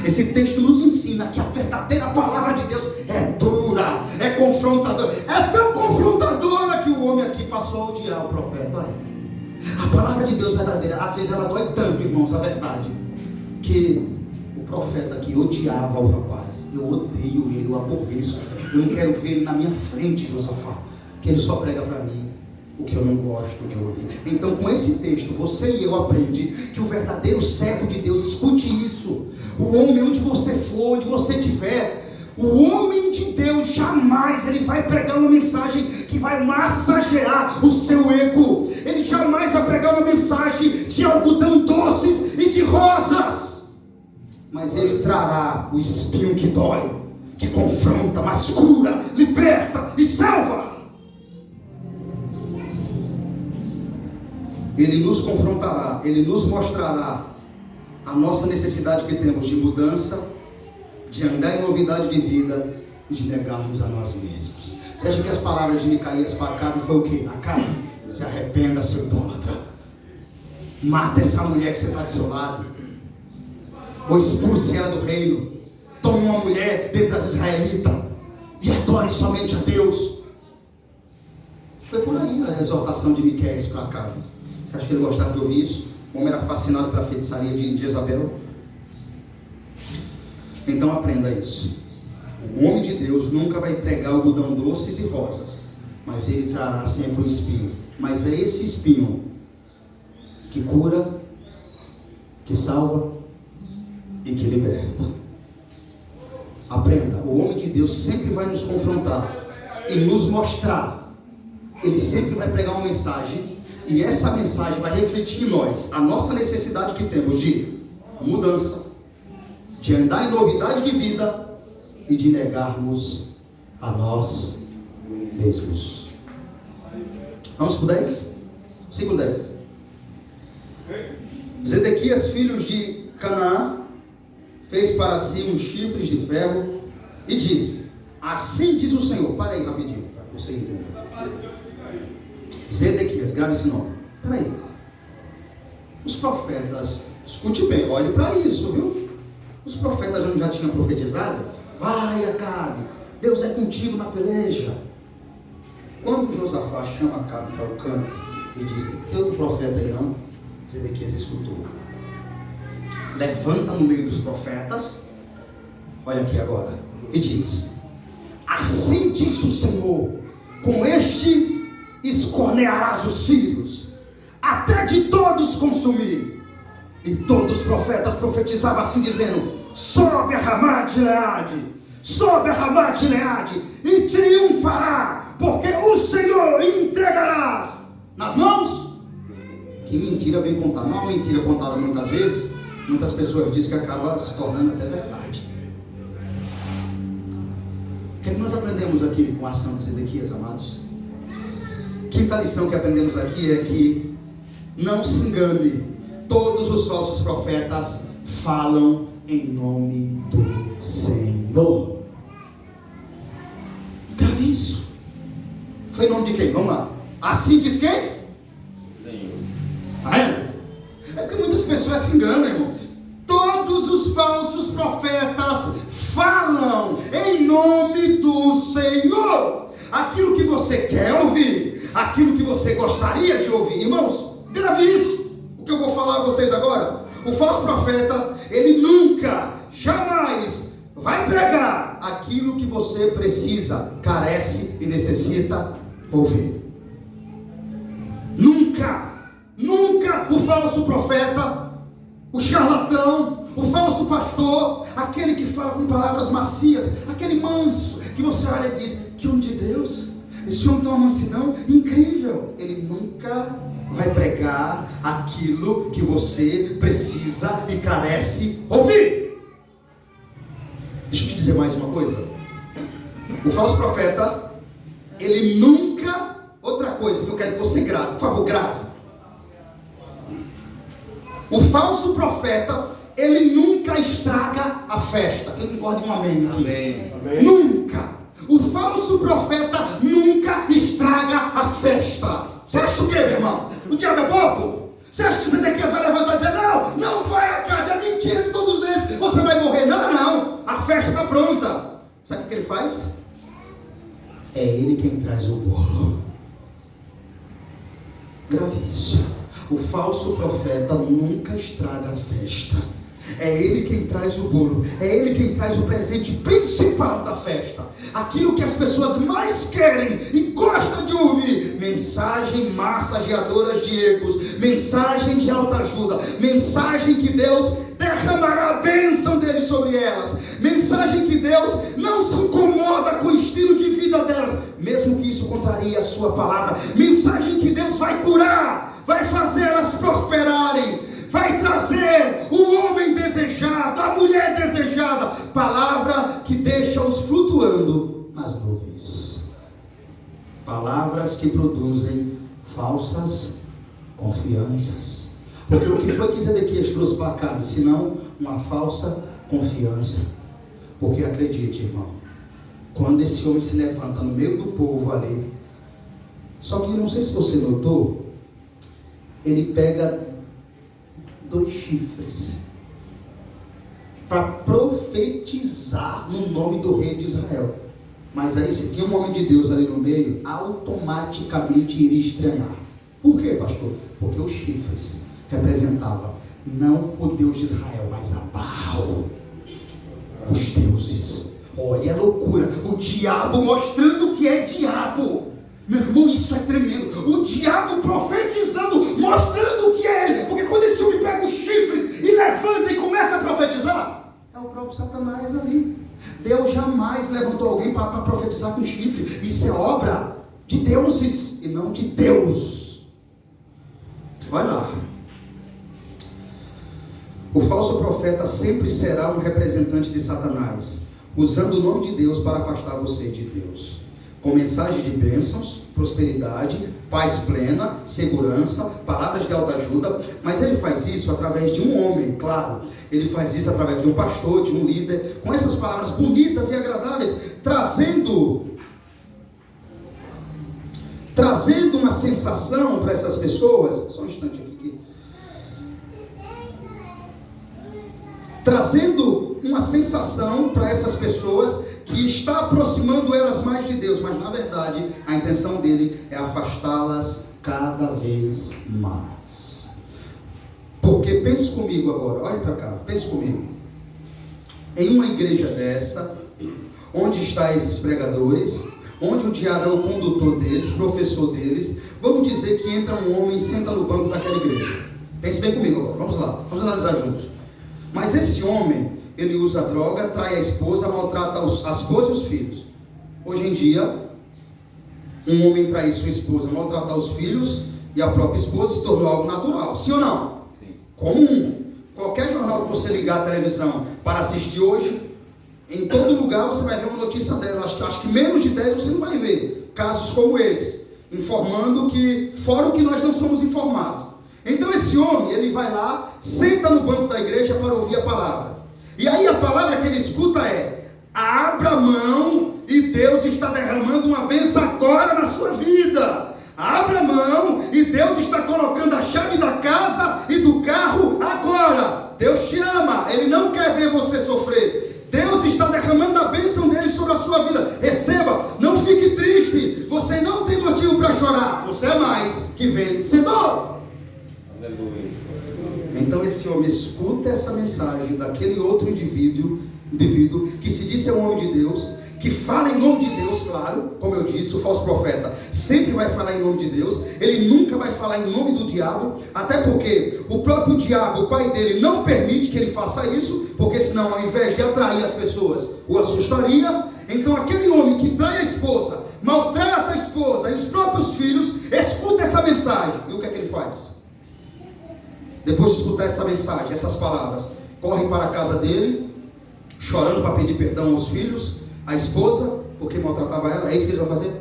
Esse texto nos ensina que a verdadeira palavra de Deus é dura, é confrontadora. É tão confrontadora que o homem aqui passou a odiar o profeta. Olha, a palavra de Deus verdadeira, às vezes ela dói tanto, irmãos, a verdade, que o profeta aqui odiava o rapaz. Eu odeio ele, eu aborreço. Eu não quero ver ele na minha frente, Josafá, que ele só prega para mim o que eu não gosto de ouvir. Então com esse texto, você e eu aprende que o verdadeiro servo de Deus, escute isso, o homem, onde você for, onde você estiver, o homem de Deus jamais ele vai pregar uma mensagem que vai massagear o seu ego. Ele jamais vai pregar uma mensagem de algodão doces e de rosas, mas ele trará o espinho que dói, que confronta, mas cura, liberta e salva. Ele nos confrontará, ele nos mostrará a nossa necessidade que temos de mudança, de andar em novidade de vida e de negarmos a nós mesmos. Você acha que as palavras de Micaías para Acabe foi o quê? Acabe, se arrependa, seu idólatra. Mata essa mulher que você está do seu lado. Ou expulse ela do reino. Tome uma mulher dentre as israelitas e adore somente a Deus. Foi por aí a exortação de Miqueias para Acabe. Você acha que ele gostava de ouvir isso? O homem era fascinado pela feitiçaria de Jezabel. Então aprenda isso. O homem de Deus nunca vai pregar algodão doces e rosas, mas ele trará sempre um espinho. Mas é esse espinho que cura, que salva e que liberta. Aprenda, o homem de Deus sempre vai nos confrontar e nos mostrar. Ele sempre vai pregar uma mensagem, e essa mensagem vai refletir em nós a nossa necessidade que temos de mudança, de andar em novidade de vida e de negarmos a nós mesmos. Vamos para o 10? Versículo 10. Zedequias, filho de Canaã, fez para si uns chifres de ferro e disse: assim diz o Senhor. Para aí rapidinho, para você entender. Zedequias, grave esse nome. Para aí. Os profetas, escute bem, olhe para isso, viu? Os profetas já tinham profetizado: vai, Acabe, Deus é contigo na peleja. Quando Josafá chama Acabe para o canto e diz: tem outro profeta aí não? Zedequias escutou. levanta no meio dos profetas, olha aqui agora, e diz: assim diz o Senhor, com este escornearás os filhos, até de todos consumir. E todos os profetas profetizavam assim, dizendo: sobe a Ramá de Gileade, sobe a Ramá de Gileade, e triunfará, porque o Senhor entregarás nas mãos. Que mentira bem contada. Não é uma mentira contada muitas vezes. Muitas pessoas dizem que acaba se tornando até verdade. O que nós aprendemos aqui com a ação de Zedequias, amados? Quinta lição que aprendemos aqui é que não se engane, todos os falsos profetas falam em nome do Senhor. Grave isso. Foi em nome de quem? Vamos lá. Assim diz quem? Senhor. Ah, é? É porque muitas pessoas se enganam, irmão. Todos os falsos profetas falam em nome do Senhor. Aquilo que você quer ouvir, aquilo que você gostaria de ouvir. Irmãos, grave isso. O que eu vou falar a vocês agora. O falso profeta, ele nunca, jamais vai pregar aquilo que você precisa, carece e necessita ouvir. Nunca o falso profeta, o charlatão, o falso pastor, aquele que fala com palavras macias, aquele manso, que você olha e diz: que homem de Deus, esse homem tem uma mansidão incrível. Ele nunca vai pregar aquilo que você precisa e carece ouvir. Deixa eu te dizer mais uma coisa. O falso profeta, ele nunca... Outra coisa que eu quero que você grave, por favor, grave. O falso profeta, ele nunca estraga a festa. Quem concorda com um amém aqui? Amém. Nunca. O falso profeta nunca estraga a festa. Você acha o quê, meu irmão? O diabo é bobo? Você acha que Zedequias vai levantar e dizer: não vai acabar, é mentira de todos eles, você vai morrer? Não. A festa está pronta. Sabe o que ele faz? É ele quem traz o bolo. Grave isso. O falso profeta nunca estraga a festa. É ele quem traz o bolo. É ele quem traz o presente principal da festa. Aquilo que as pessoas mais querem e gostam de ouvir. Mensagem massageadora de egos. Mensagem de autoajuda. Mensagem que Deus derramará a bênção dele sobre elas. Mensagem que Deus não se incomoda com o estilo de vida delas, mesmo que isso contraria a sua palavra. Mensagem que Deus vai curar, vai fazer elas prosperarem, vai trazer o homem desejado, a mulher desejada. Palavra que deixa-os flutuando nas nuvens. Palavras que produzem falsas confianças. Porque o que foi que Zedequias trouxe para cá, senão uma falsa confiança? Porque acredite, irmão, quando esse homem se levanta no meio do povo ali, só que não sei se você notou, ele pega 2 chifres para profetizar no nome do rei de Israel. Mas aí, se tinha um homem de Deus ali no meio, automaticamente iria estranhar. Por quê, pastor? Porque os chifres representavam não o Deus de Israel, mas a Baal, os deuses. Olha a loucura, o diabo mostrando que é diabo. Meu irmão, isso é tremendo. O diabo profetizando, mostrando o que é ele. Porque quando esse homem pega os chifres e levanta e começa a profetizar, é o próprio Satanás ali. Deus jamais levantou alguém para profetizar com chifre. Isso é obra de deuses e não de Deus. Vai lá. O falso profeta sempre será um representante de Satanás, usando o nome de Deus para afastar você de Deus, com mensagem de bênçãos, prosperidade, paz plena, segurança, palavras de autoajuda. Mas ele faz isso através de um homem, claro. Ele faz isso através de um pastor, de um líder, com essas palavras bonitas e agradáveis, trazendo uma sensação para essas pessoas. Só um instante aqui. Trazendo uma sensação para essas pessoas que está aproximando elas mais de Deus, mas na verdade a intenção dele é afastá-las cada vez mais. Porque pense comigo agora, olhe para cá, pense comigo. Em uma igreja dessa, onde estão esses pregadores, onde o diabo é o condutor deles, professor deles, vamos dizer que entra um homem e senta no banco daquela igreja. Pense bem comigo agora, vamos lá, vamos analisar juntos. Mas esse homem, ele usa droga, trai a esposa, maltrata a esposa e os filhos. Hoje em dia, um homem trair sua esposa, maltratar os filhos e a própria esposa se tornou algo natural, sim ou não? Sim. Comum. Qualquer jornal que você ligar à televisão para assistir hoje, em todo lugar você vai ver uma notícia dela. Acho que menos de 10 você não vai ver casos como esse, informando que, fora o que nós não somos informados. Então esse homem, ele vai lá, senta no banco da igreja para ouvir a palavra. E aí a palavra que ele escuta é: abra a mão e Deus está derramando uma bênção agora na sua vida. Abra a mão e Deus está colocando a chave da casa e do carro agora. Deus te ama, Ele não quer ver você sofrer. Deus está derramando a bênção dele sobre a sua vida. Receba, não fique triste. Você não tem motivo para chorar. Você é mais que vencedor. Então esse homem escuta essa mensagem daquele outro indivíduo que se diz ser um homem de Deus, que fala em nome de Deus, claro, como eu disse, o falso profeta sempre vai falar em nome de Deus, ele nunca vai falar em nome do diabo, até porque o próprio diabo, o pai dele, não permite que ele faça isso, porque senão, ao invés de atrair as pessoas, o assustaria. Então aquele homem que trai a esposa, maltrata a esposa e os próprios filhos, escuta essa mensagem, e o que é que ele faz? Depois de escutar essa mensagem, essas palavras, corre para a casa dele, chorando para pedir perdão aos filhos, à esposa, porque maltratava ela. É isso que ele vai fazer?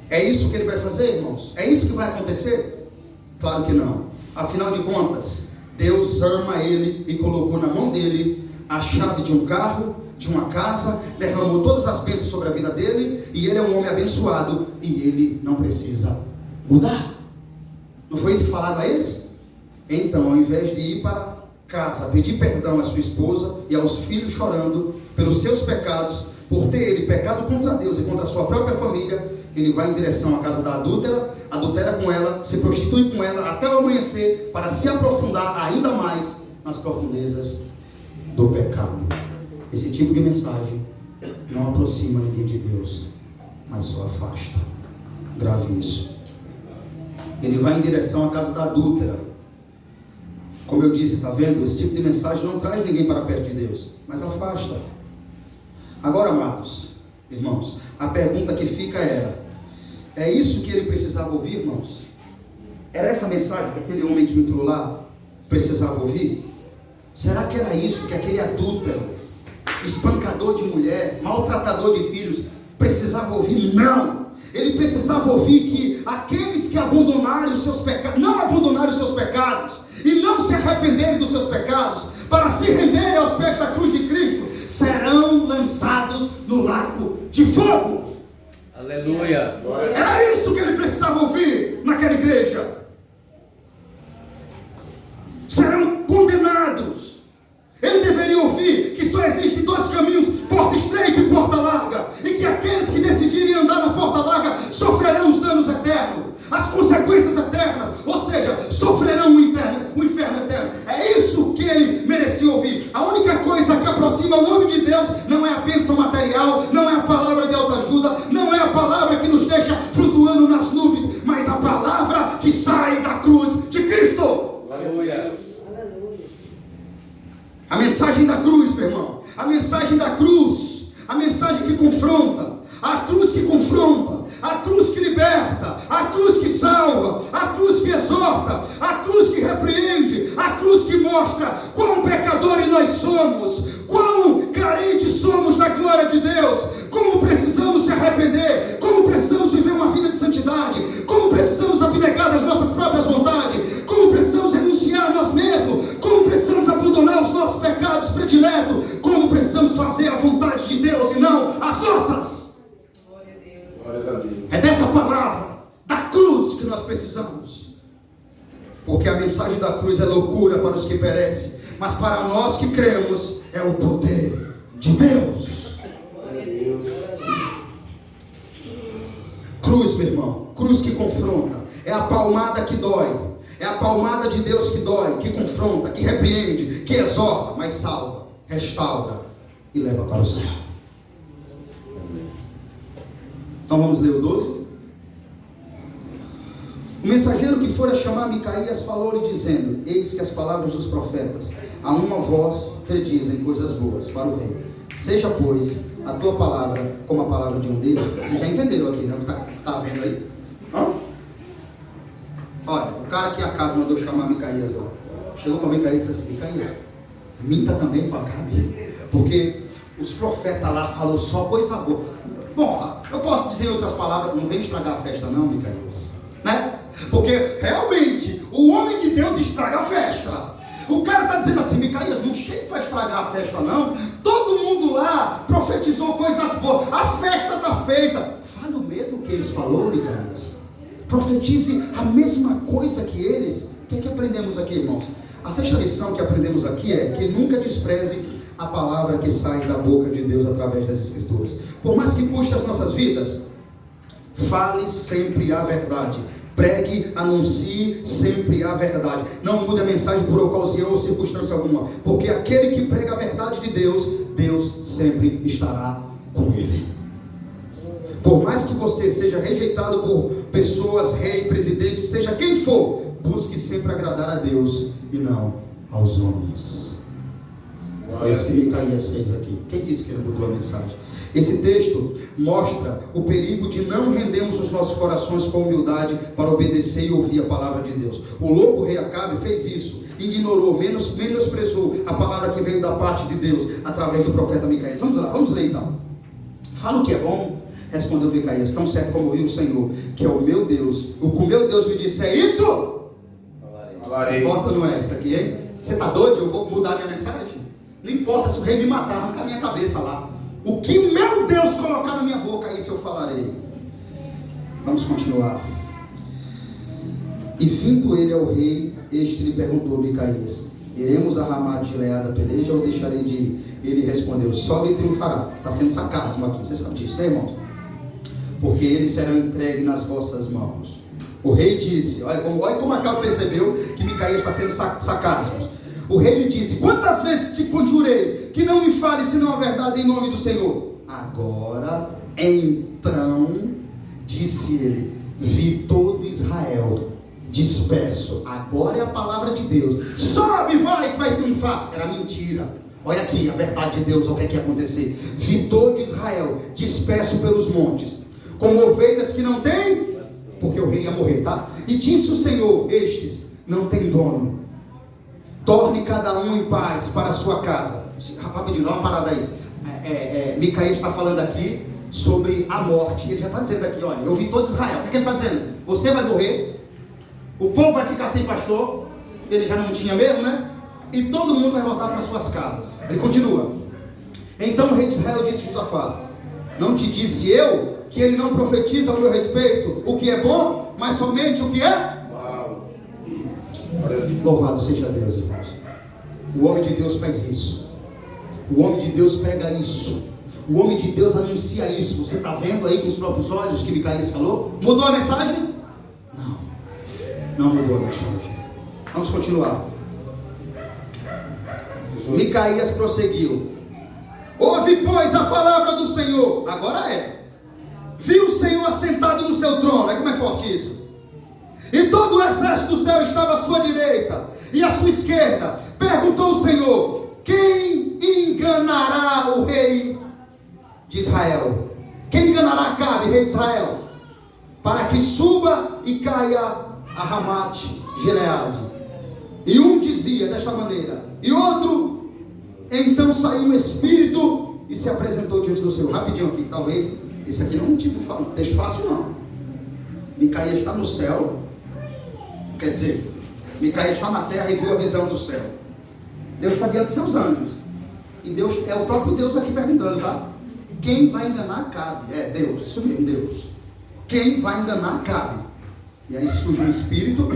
É isso que ele vai fazer, irmãos? É isso que vai acontecer? Claro que não. Afinal de contas, Deus ama ele e colocou na mão dele a chave de um carro, de uma casa, derramou todas as bênçãos sobre a vida dele, e ele é um homem abençoado, e ele não precisa mudar. Não foi isso que falaram a eles? Então, ao invés de ir para casa, pedir perdão à sua esposa e aos filhos chorando pelos seus pecados, por ter ele pecado contra Deus e contra a sua própria família, ele vai em direção à casa da adultera com ela, se prostitui com ela até o amanhecer, para se aprofundar ainda mais nas profundezas do pecado. Esse tipo de mensagem não aproxima ninguém de Deus, mas só afasta. Grave isso. Ele vai em direção à casa da adúltera. Como eu disse, está vendo? Esse tipo de mensagem não traz ninguém para perto de Deus, mas afasta. Agora, amados, irmãos, a pergunta que fica era: é isso que ele precisava ouvir, irmãos? Era essa mensagem que aquele homem que entrou lá precisava ouvir? Será que era isso que aquele adúltero, espancador de mulher, maltratador de filhos, precisava ouvir? Não! Ele precisava ouvir que aqueles que abandonarem os seus pecados, não abandonarem os seus pecados, e não se arrependerem dos seus pecados, para se renderem aos pés da cruz de Cristo, serão lançados no lago de fogo. Aleluia. Era isso que ele precisava ouvir naquela igreja. Serão condenados. Ele deveria ouvir que só existem dois caminhos, porta estreita e porta larga, e que aqueles que decidirem andar na porta larga sofrerão os danos eternos, as consequências eternas, ou seja, sofrerão o inferno eterno. É isso que ele merecia ouvir. A única coisa que aproxima o homem de Deus não é a bênção material, não é a palavra de autoajuda, não é a palavra que nos deixa flutuando nas nuvens, mas a palavra que sai da cruz de Cristo. Aleluia. A mensagem da cruz, meu irmão, a mensagem da cruz, a mensagem que confronta, a cruz que confronta, a cruz que liberta, a cruz que salva, a cruz que exorta, a cruz que repreende, a cruz que mostra quão pecadores nós somos, quão carentes somos da glória de Deus, como precisamos se arrepender, como precisamos viver uma vida de santidade, como precisamos abnegar das nossas próprias vontades, como precisamos renunciar a nós mesmos, como precisamos abandonar os nossos pecados prediletos, como precisamos fazer a vontade de Deus e não as nossas. É dessa palavra, da cruz, que nós precisamos. Porque a mensagem da cruz é loucura para os que perecem, mas para nós que cremos é o poder de Deus. Cruz, meu irmão, cruz que confronta, é a palmada que dói, É a palmada de Deus que dói, que confronta, que repreende, que exorta, mas salva, restaura e leva para o céu. Então vamos ler o 12. O mensageiro que fora chamar Micaías falou-lhe dizendo: eis que as palavras dos profetas a uma voz predizem coisas boas para o rei. Seja, pois, a tua palavra como a palavra de um deles. Vocês já entenderam aqui, né? O que está vendo aí? Olha, o cara que Acabe mandou chamar Micaías lá. Chegou para Micaías e disse assim: Micaías, minta também para Acabe, porque os profetas lá falaram só coisa boa. Bom, eu posso dizer em outras palavras, não vem estragar a festa não, Micaías, né? Porque realmente o homem de Deus estraga a festa. O cara está dizendo assim: Micaías, não chega para estragar a festa não. Todo mundo lá profetizou coisas boas, a festa está feita. Fala o mesmo que eles falaram, Micaías. Profetize a mesma coisa que eles. O que é que aprendemos aqui, irmãos? A sexta lição que aprendemos aqui é que nunca despreze a palavra que sai da boca de Deus através das Escrituras. Por mais que custe as nossas vidas, fale sempre a verdade. Pregue, anuncie sempre a verdade. Não mude a mensagem por ocasião ou circunstância alguma, porque aquele que prega a verdade de Deus, Deus sempre estará com ele. Por mais que você seja rejeitado por pessoas, rei, presidente, seja quem for, busque sempre agradar a Deus e não aos homens. Foi isso que Micaías fez aqui. Quem disse que ele mudou a mensagem? Esse texto mostra o perigo de não rendermos os nossos corações com humildade para obedecer e ouvir a palavra de Deus. O louco rei Acabe fez isso, ignorou, menosprezou a palavra que veio da parte de Deus através do profeta Micaías. Vamos lá, vamos ler então. Fala o que é bom, respondeu Micaías: tão certo como viu o Senhor, que é o meu Deus. O que o meu Deus me disse é isso? Falarei. Importa não é essa aqui, hein? Você está doido? Eu vou mudar minha mensagem? Não importa se o rei me matar, arranca a minha cabeça lá. O que meu Deus colocar na minha boca, isso eu falarei. Vamos continuar. E vindo ele ao rei, este lhe perguntou, Micaías: iremos a Ramá de Gileade a peleja ou deixarei de ir? Ele respondeu: sobe e triunfará. Está sendo sarcasmo aqui, você sabe disso, irmão? Porque eles serão entregues nas vossas mãos. O rei disse, olha como Acabe percebeu que Micaías está sendo sarcasmo. O rei lhe disse: quantas vezes te conjurei que não me fale senão a verdade em nome do Senhor? Agora, então, disse ele: vi todo Israel disperso. Agora é a palavra de Deus. Sobe, vai, que vai triunfar. Era mentira. Olha aqui a verdade de Deus, o que é que ia acontecer. Vi todo Israel disperso pelos montes, como ovelhas que não têm, porque o rei ia morrer, tá? E disse o Senhor: estes não têm dono. Torne cada um em paz para a sua casa. Rapidinho, dá uma parada aí. Micaías está falando aqui sobre a morte. Ele já está dizendo aqui, olha, eu vi todo Israel. O que ele está dizendo? Você vai morrer, o povo vai ficar sem pastor, ele já não tinha mesmo, né? E todo mundo vai voltar para suas casas. Ele continua: então o rei de Israel disse a Josafá: não te disse eu que ele não profetiza ao meu respeito o que é bom, mas somente o que é? Louvado seja Deus, irmãos. O homem de Deus faz isso. O homem de Deus prega isso. O homem de Deus anuncia isso. Você está vendo aí com os próprios olhos o que Micaías falou? Mudou a mensagem? Não mudou a mensagem. Vamos continuar. Micaías prosseguiu: ouve, pois, a palavra do Senhor. Agora é: viu o Senhor assentado no seu trono. Como é forte isso? E todo o exército do céu estava à sua direita e à sua esquerda. Perguntou o Senhor: quem enganará o rei de Israel? Quem enganará Acabe, rei de Israel, para que suba e caia a Ramá de Gileade? E um dizia desta maneira, e outro: então saiu um espírito e se apresentou diante do Senhor. Rapidinho aqui, talvez isso aqui não é um texto fácil não. Micaías está no céu. Quer dizer, Micaías está na terra e viu a visão do céu. Deus está diante dos seus anjos. E Deus, é o próprio Deus aqui perguntando, tá? Quem vai enganar Acabe? É Deus, isso mesmo, Deus. Quem vai enganar Acabe? E aí surge um espírito.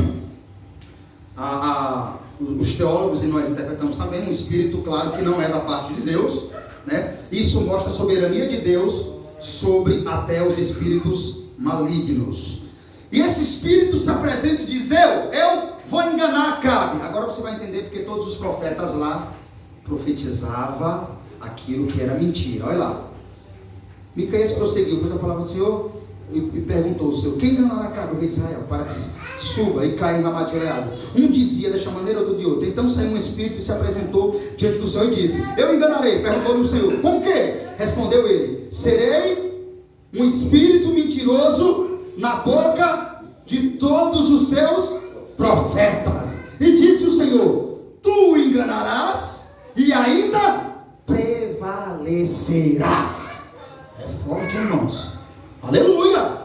Os teólogos e nós interpretamos também um espírito, claro, que não é da parte de Deus, né? Isso mostra a soberania de Deus sobre até os espíritos malignos. E esse espírito se apresenta e diz: eu vou enganar Acabe. Agora você vai entender porque todos os profetas lá profetizavam aquilo que era mentira. Olha lá. Micaías prosseguiu, pôs a palavra do Senhor e perguntou ao Senhor: quem enganará Acabe, o rei de Israel, para que suba e caia em Ramá de Gileade? Um dizia desta maneira, outro de outra. Então saiu um espírito e se apresentou diante do Senhor e disse: eu enganarei. Perguntou-lhe o Senhor: com que? Respondeu ele: serei um espírito mentiroso na boca de todos os seus profetas. E disse o Senhor: tu o enganarás e ainda prevalecerás. É forte, irmãos. Aleluia!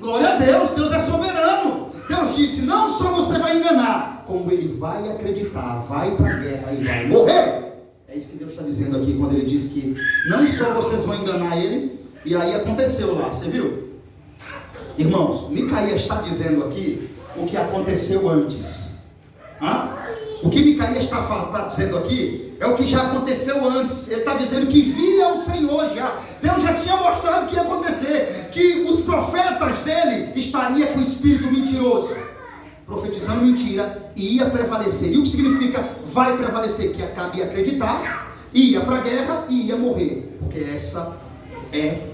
Glória a Deus. Deus é soberano. Deus disse: não só você vai enganar, como ele vai acreditar, vai para a guerra e vai morrer. É isso que Deus está dizendo aqui, quando ele diz que não só vocês vão enganar ele. E aí aconteceu lá, você viu? Irmãos, Micaías está dizendo aqui o que aconteceu antes. O que Micaías está dizendo aqui é o que já aconteceu antes. Ele está dizendo que via o Senhor já. Deus já tinha mostrado o que ia acontecer, que os profetas dele estariam com o espírito mentiroso, profetizando mentira, e ia prevalecer. E o que significa vai prevalecer? Que Acabe ia acreditar, ia para a guerra e ia morrer, porque essa é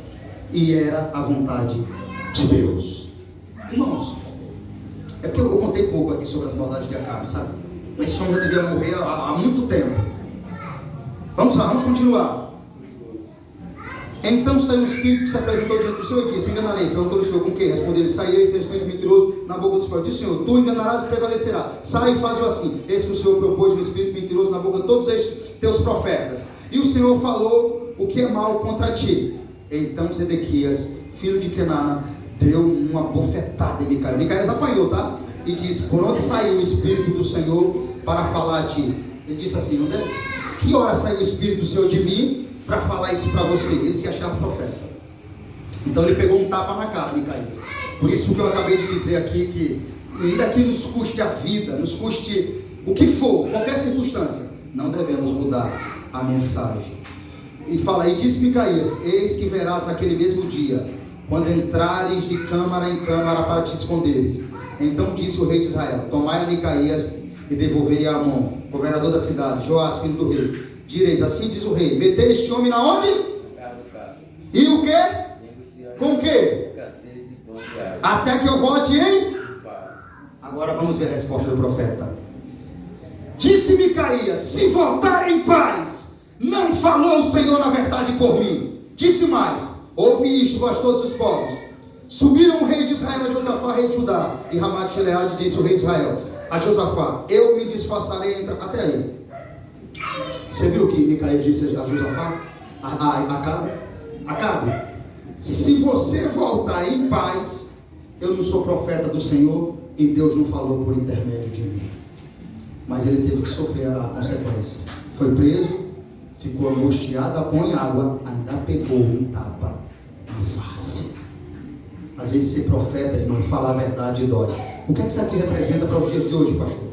e era a vontade de Deus. Irmãos, é porque eu contei pouco aqui sobre as maldades de Acabe, sabe? Mas esse homem já devia morrer há muito tempo. Vamos lá, vamos continuar. Então saiu o espírito que se apresentou diante do Senhor e disse: enganarei. Perguntou o Senhor: com quem? Respondeu-lhe: sairei ser espírito mentiroso na boca dos povos. Disse o Senhor: tu enganarás e prevalecerá. Sai e faz-o assim. Eis que o Senhor propôs um espírito mentiroso na boca de todos estes teus profetas. E o Senhor falou o que é mal contra ti. Então Zedequias, filho de Kenana, deu uma bofetada em Micaías. Micaías apanhou, tá? E disse: por onde saiu o Espírito do Senhor para falar a ti? Ele disse assim: não deve? Que hora saiu o Espírito do Senhor de mim para falar isso para você? Ele se achava profeta. Então ele pegou um tapa na cara, Micaías. Por isso que eu acabei de dizer aqui, que ainda que nos custe a vida, nos custe o que for, qualquer circunstância, não devemos mudar a mensagem. E fala: e disse Micaías: eis que verás naquele mesmo dia, quando entrares de câmara em câmara para te esconderes. Então disse o rei de Israel: tomai a Micaías e devolvei a Amon, governador da cidade, Joás, filho do rei. Direis: assim diz o rei: metei este homem na onde? E o que? Com o que? Até que eu volte em? Agora vamos ver a resposta do profeta. Disse Micaías: se voltar em paz, não falou o Senhor na verdade por mim. Disse mais: ouve isto, vós todos os povos. Subiram o rei de Israel a Josafá, rei de Judá, e Ramá de Gileade, disse o rei de Israel a Josafá: eu me disfarçarei até aí. Você viu o que Micaías disse a Josafá? Acabe, se você voltar em paz, eu não sou profeta do Senhor e Deus não falou por intermédio de mim. Mas ele teve que sofrer a consequência. Foi preso, ficou angustiado, põe água, ainda pegou um tapa na face. Às vezes ser profeta, irmão, falar a verdade dói. O que é que isso aqui representa para os dias de hoje, pastor?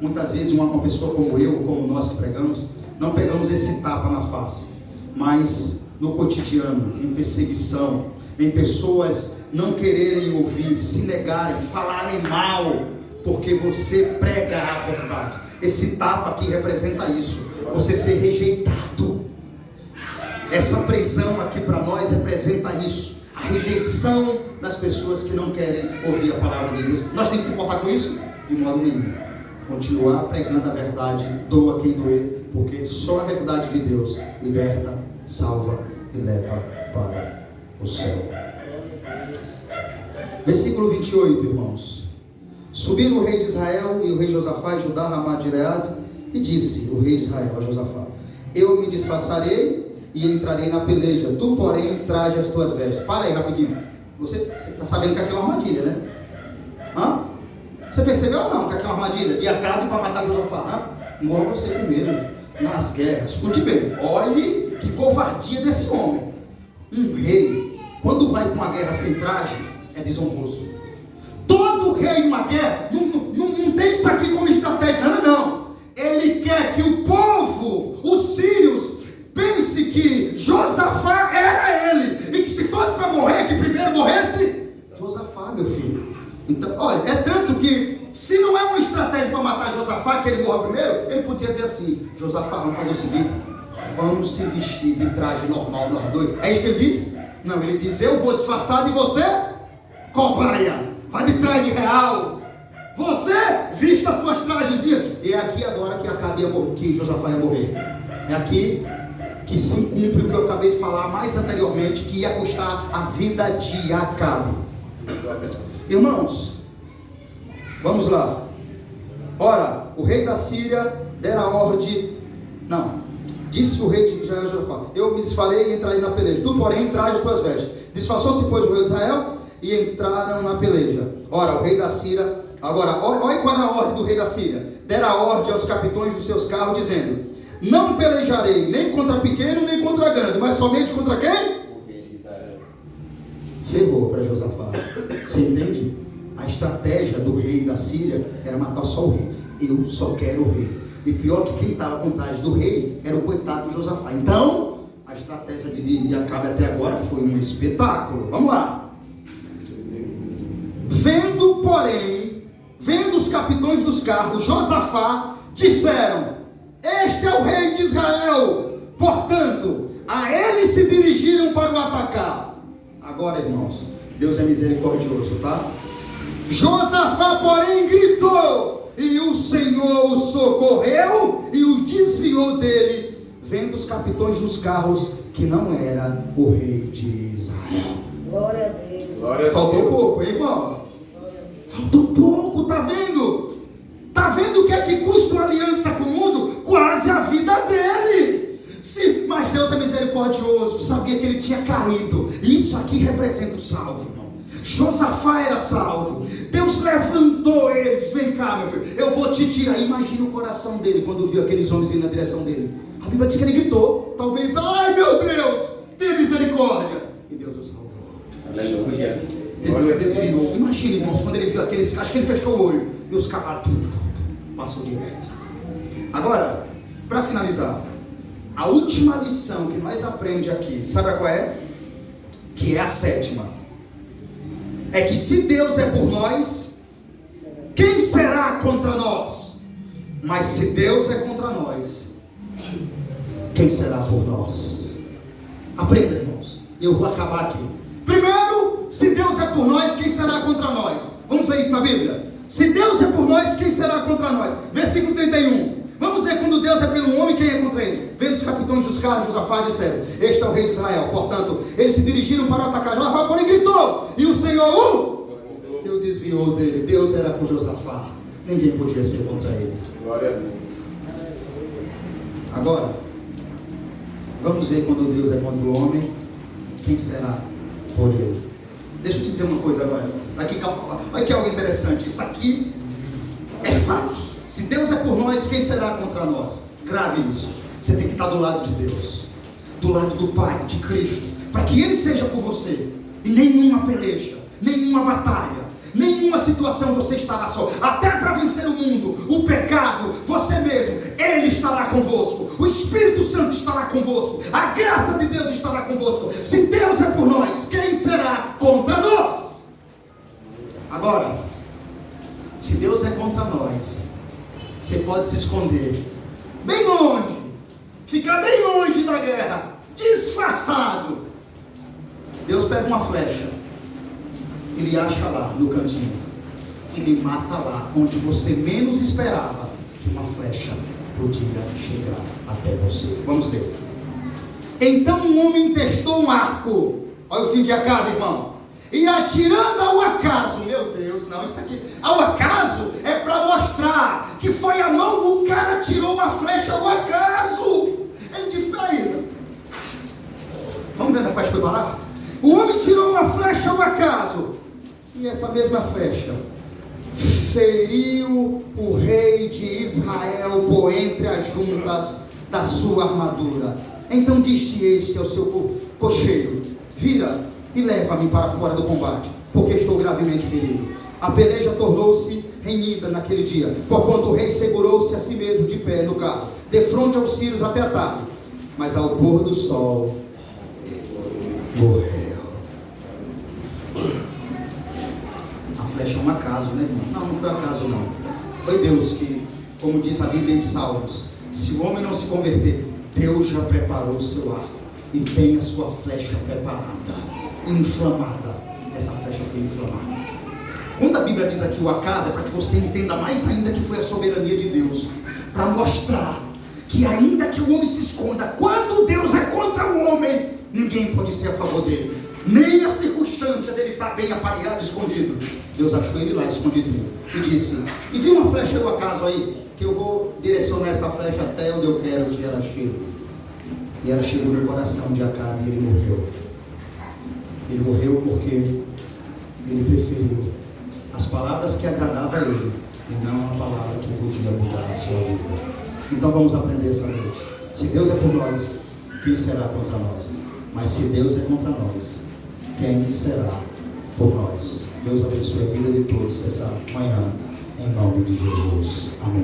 Muitas vezes uma pessoa como eu, ou como nós que pregamos, não pegamos esse tapa na face, mas no cotidiano, em perseguição, em pessoas não quererem ouvir, se negarem, falarem mal, porque você prega a verdade. Esse tapa aqui representa isso, você ser rejeitado. Essa prisão aqui para nós representa isso, a rejeição das pessoas que não querem ouvir a palavra de Deus. Nós temos que se importar com isso? De modo nenhum. Continuar pregando a verdade, doa quem doer, porque só a verdade de Deus liberta, salva e leva para o céu. Versículo 28, irmãos. Subiram o rei de Israel e o rei Josafá e Judá, Ramá de Gileade, e disse o rei de Israel a Josafá: eu me disfarçarei e entrarei na peleja, tu porém traje as tuas vestes. Para aí rapidinho. Você está sabendo que aqui é uma armadilha, né? Você percebeu ou não que aqui é uma armadilha? De Acabe para matar Josafá. Morra você primeiro nas guerras. Escute bem, olhe que covardia desse homem. Um rei, quando vai para uma guerra sem traje, é desonroso. Todo rei em uma guerra não tem isso aqui como estratégia, não. Ele quer que o povo, os sírios, pense que Josafá era ele, e que se fosse para morrer, que primeiro morresse Josafá, meu filho. Então, olha, é tanto que se não é uma estratégia para matar Josafá, que ele morra primeiro, ele podia dizer assim: Josafá, vamos fazer o seguinte, vamos se vestir de traje normal nós dois. É isso que ele disse? Não, ele diz: eu vou disfarçado e você cobaia, vai de traje real, você vista suas trajezinhas. E é aqui agora que Acabe ia morrer, que Josafá ia morrer. É aqui que se cumpre o que eu acabei de falar mais anteriormente, que ia custar a vida de Acabe. Irmãos, vamos lá. Ora, o rei da Síria dera ordem. Não, disse o rei de Israel: Josafá, eu me desfarei e entrarei na peleja. Tu, porém, traz as tuas vestes. Disfarçou-se, pois, o rei de Israel e entraram na peleja. Ora, o rei da Síria. Agora, olha qual era a ordem do rei da Síria. Dera ordem aos capitões dos seus carros, dizendo: não pelejarei nem contra pequeno nem contra grande, mas somente contra quem? O rei de Israel. Chegou para Josafá. Você entende? A estratégia do rei da Síria era matar só o rei. Eu só quero o rei. E pior que quem estava com trás do rei era o coitado de Josafá. Então, a estratégia de Acabe até agora foi um espetáculo. Vamos lá. Vendo os capitões dos carros, Josafá, disseram: este é o rei de Israel. Portanto, a ele se dirigiram para o atacar. Agora, irmãos, Deus é misericordioso, tá? Josafá, porém, gritou, e o Senhor o socorreu e o desviou dele, vendo os capitões dos carros que não era o rei de Israel. Glória a Deus. Glória a Deus. Faltou pouco, irmãos. Faltou pouco, tá vendo? Tá vendo o que é que custa uma aliança com o mundo? Quase a vida dele. Mas Deus é misericordioso, sabia que ele tinha caído. Isso aqui representa o salvo, irmão. Josafá era salvo. Deus levantou ele, disse: vem cá, meu filho, eu vou te tirar. Imagina o coração dele quando viu aqueles homens indo na direção dele. A Bíblia diz que ele gritou, talvez: ai meu Deus, tenha misericórdia. E Deus o salvou. Aleluia. Depois desviou. Imagina, irmãos, quando ele viu aqueles, acho que ele fechou o olho e os cavalos passou direto. Agora, para finalizar, a última lição que nós aprendemos aqui, sabe qual é? Que é a sétima. É que se Deus é por nós, quem será contra nós? Mas se Deus é contra nós, quem será por nós? Aprenda, irmãos. Eu vou acabar aqui. Primeiro, se Deus é por nós, quem será contra nós? Vamos ver isso na Bíblia. Se Deus é por nós, quem será contra nós? Versículo 31. Vamos ver quando Deus é pelo homem, quem é contra ele? Vendo os capitães dos carros, Josafá, disseram: este é o rei de Israel. Portanto, eles se dirigiram para atacar. Josafá, porém, gritou, e o Senhor o desviou dele. Deus era com Josafá, ninguém podia ser contra ele. Glória a Deus. Agora, vamos ver quando Deus é contra o homem, quem será por ele? Deixa eu te dizer uma coisa agora. Olha que algo interessante. Isso aqui é fato. Se Deus é por nós, quem será contra nós? Grave isso. Você tem que estar do lado de Deus, do lado do Pai, de Cristo, para que Ele seja por você. E nenhuma peleja, nenhuma batalha, nenhuma situação você estará só. Até para vencer o mundo, o pecado, você mesmo, Ele estará convosco. O Espírito Santo estará convosco. A graça de Deus estará convosco. Se Deus é por nós, quem será contra nós? Agora, se Deus é contra nós, você pode se esconder bem longe, ficar bem longe da guerra, disfarçado. Deus pega uma flecha, Ele acha lá no cantinho, Ele mata lá onde você menos esperava que uma flecha podia chegar até você. Vamos ler. Então um homem testou um arco. Olha o fim de Acabe, irmão. E atirando ao acaso, meu Deus, não, isso aqui, ao acaso é para mostrar que foi a mão, o cara tirou uma flecha ao acaso. Ele disse: peraí, vamos ver onde a flecha foi parar? O homem tirou uma flecha ao acaso, e essa mesma flecha feriu o rei de Israel por entre as juntas da sua armadura. Então disse este ao seu cocheiro: vira e leva-me para fora do combate, porque estou gravemente ferido. A peleja tornou-se renhida naquele dia, porquanto o rei segurou-se a si mesmo de pé no carro, de frente aos sírios até a tarde. Mas ao pôr do sol, morreu. A flecha é um acaso, né, irmão? Não, não foi acaso não. Foi Deus que, como diz a Bíblia em Salmos, se o homem não se converter, Deus já preparou o seu arco e tem a sua flecha preparada, inflamada. Essa flecha foi inflamada. Quando a Bíblia diz aqui o acaso, é para que você entenda mais ainda que foi a soberania de Deus, para mostrar que ainda que o homem se esconda, quando Deus é contra o homem, ninguém pode ser a favor dele, nem a circunstância dele estar bem aparelhado, escondido. Deus achou ele lá escondidinho e disse: e viu uma flecha do acaso aí, que eu vou direcionar essa flecha até onde eu quero que ela chegue. E ela chegou no coração de Acabe e ele morreu. Ele morreu porque ele preferiu as palavras que agradavam a ele e não a palavra que podia mudar a sua vida. Então vamos aprender essa noite. Se Deus é por nós, quem será contra nós? Mas se Deus é contra nós, quem será por nós? Deus abençoe a vida de todos essa manhã, em nome de Jesus. Amém.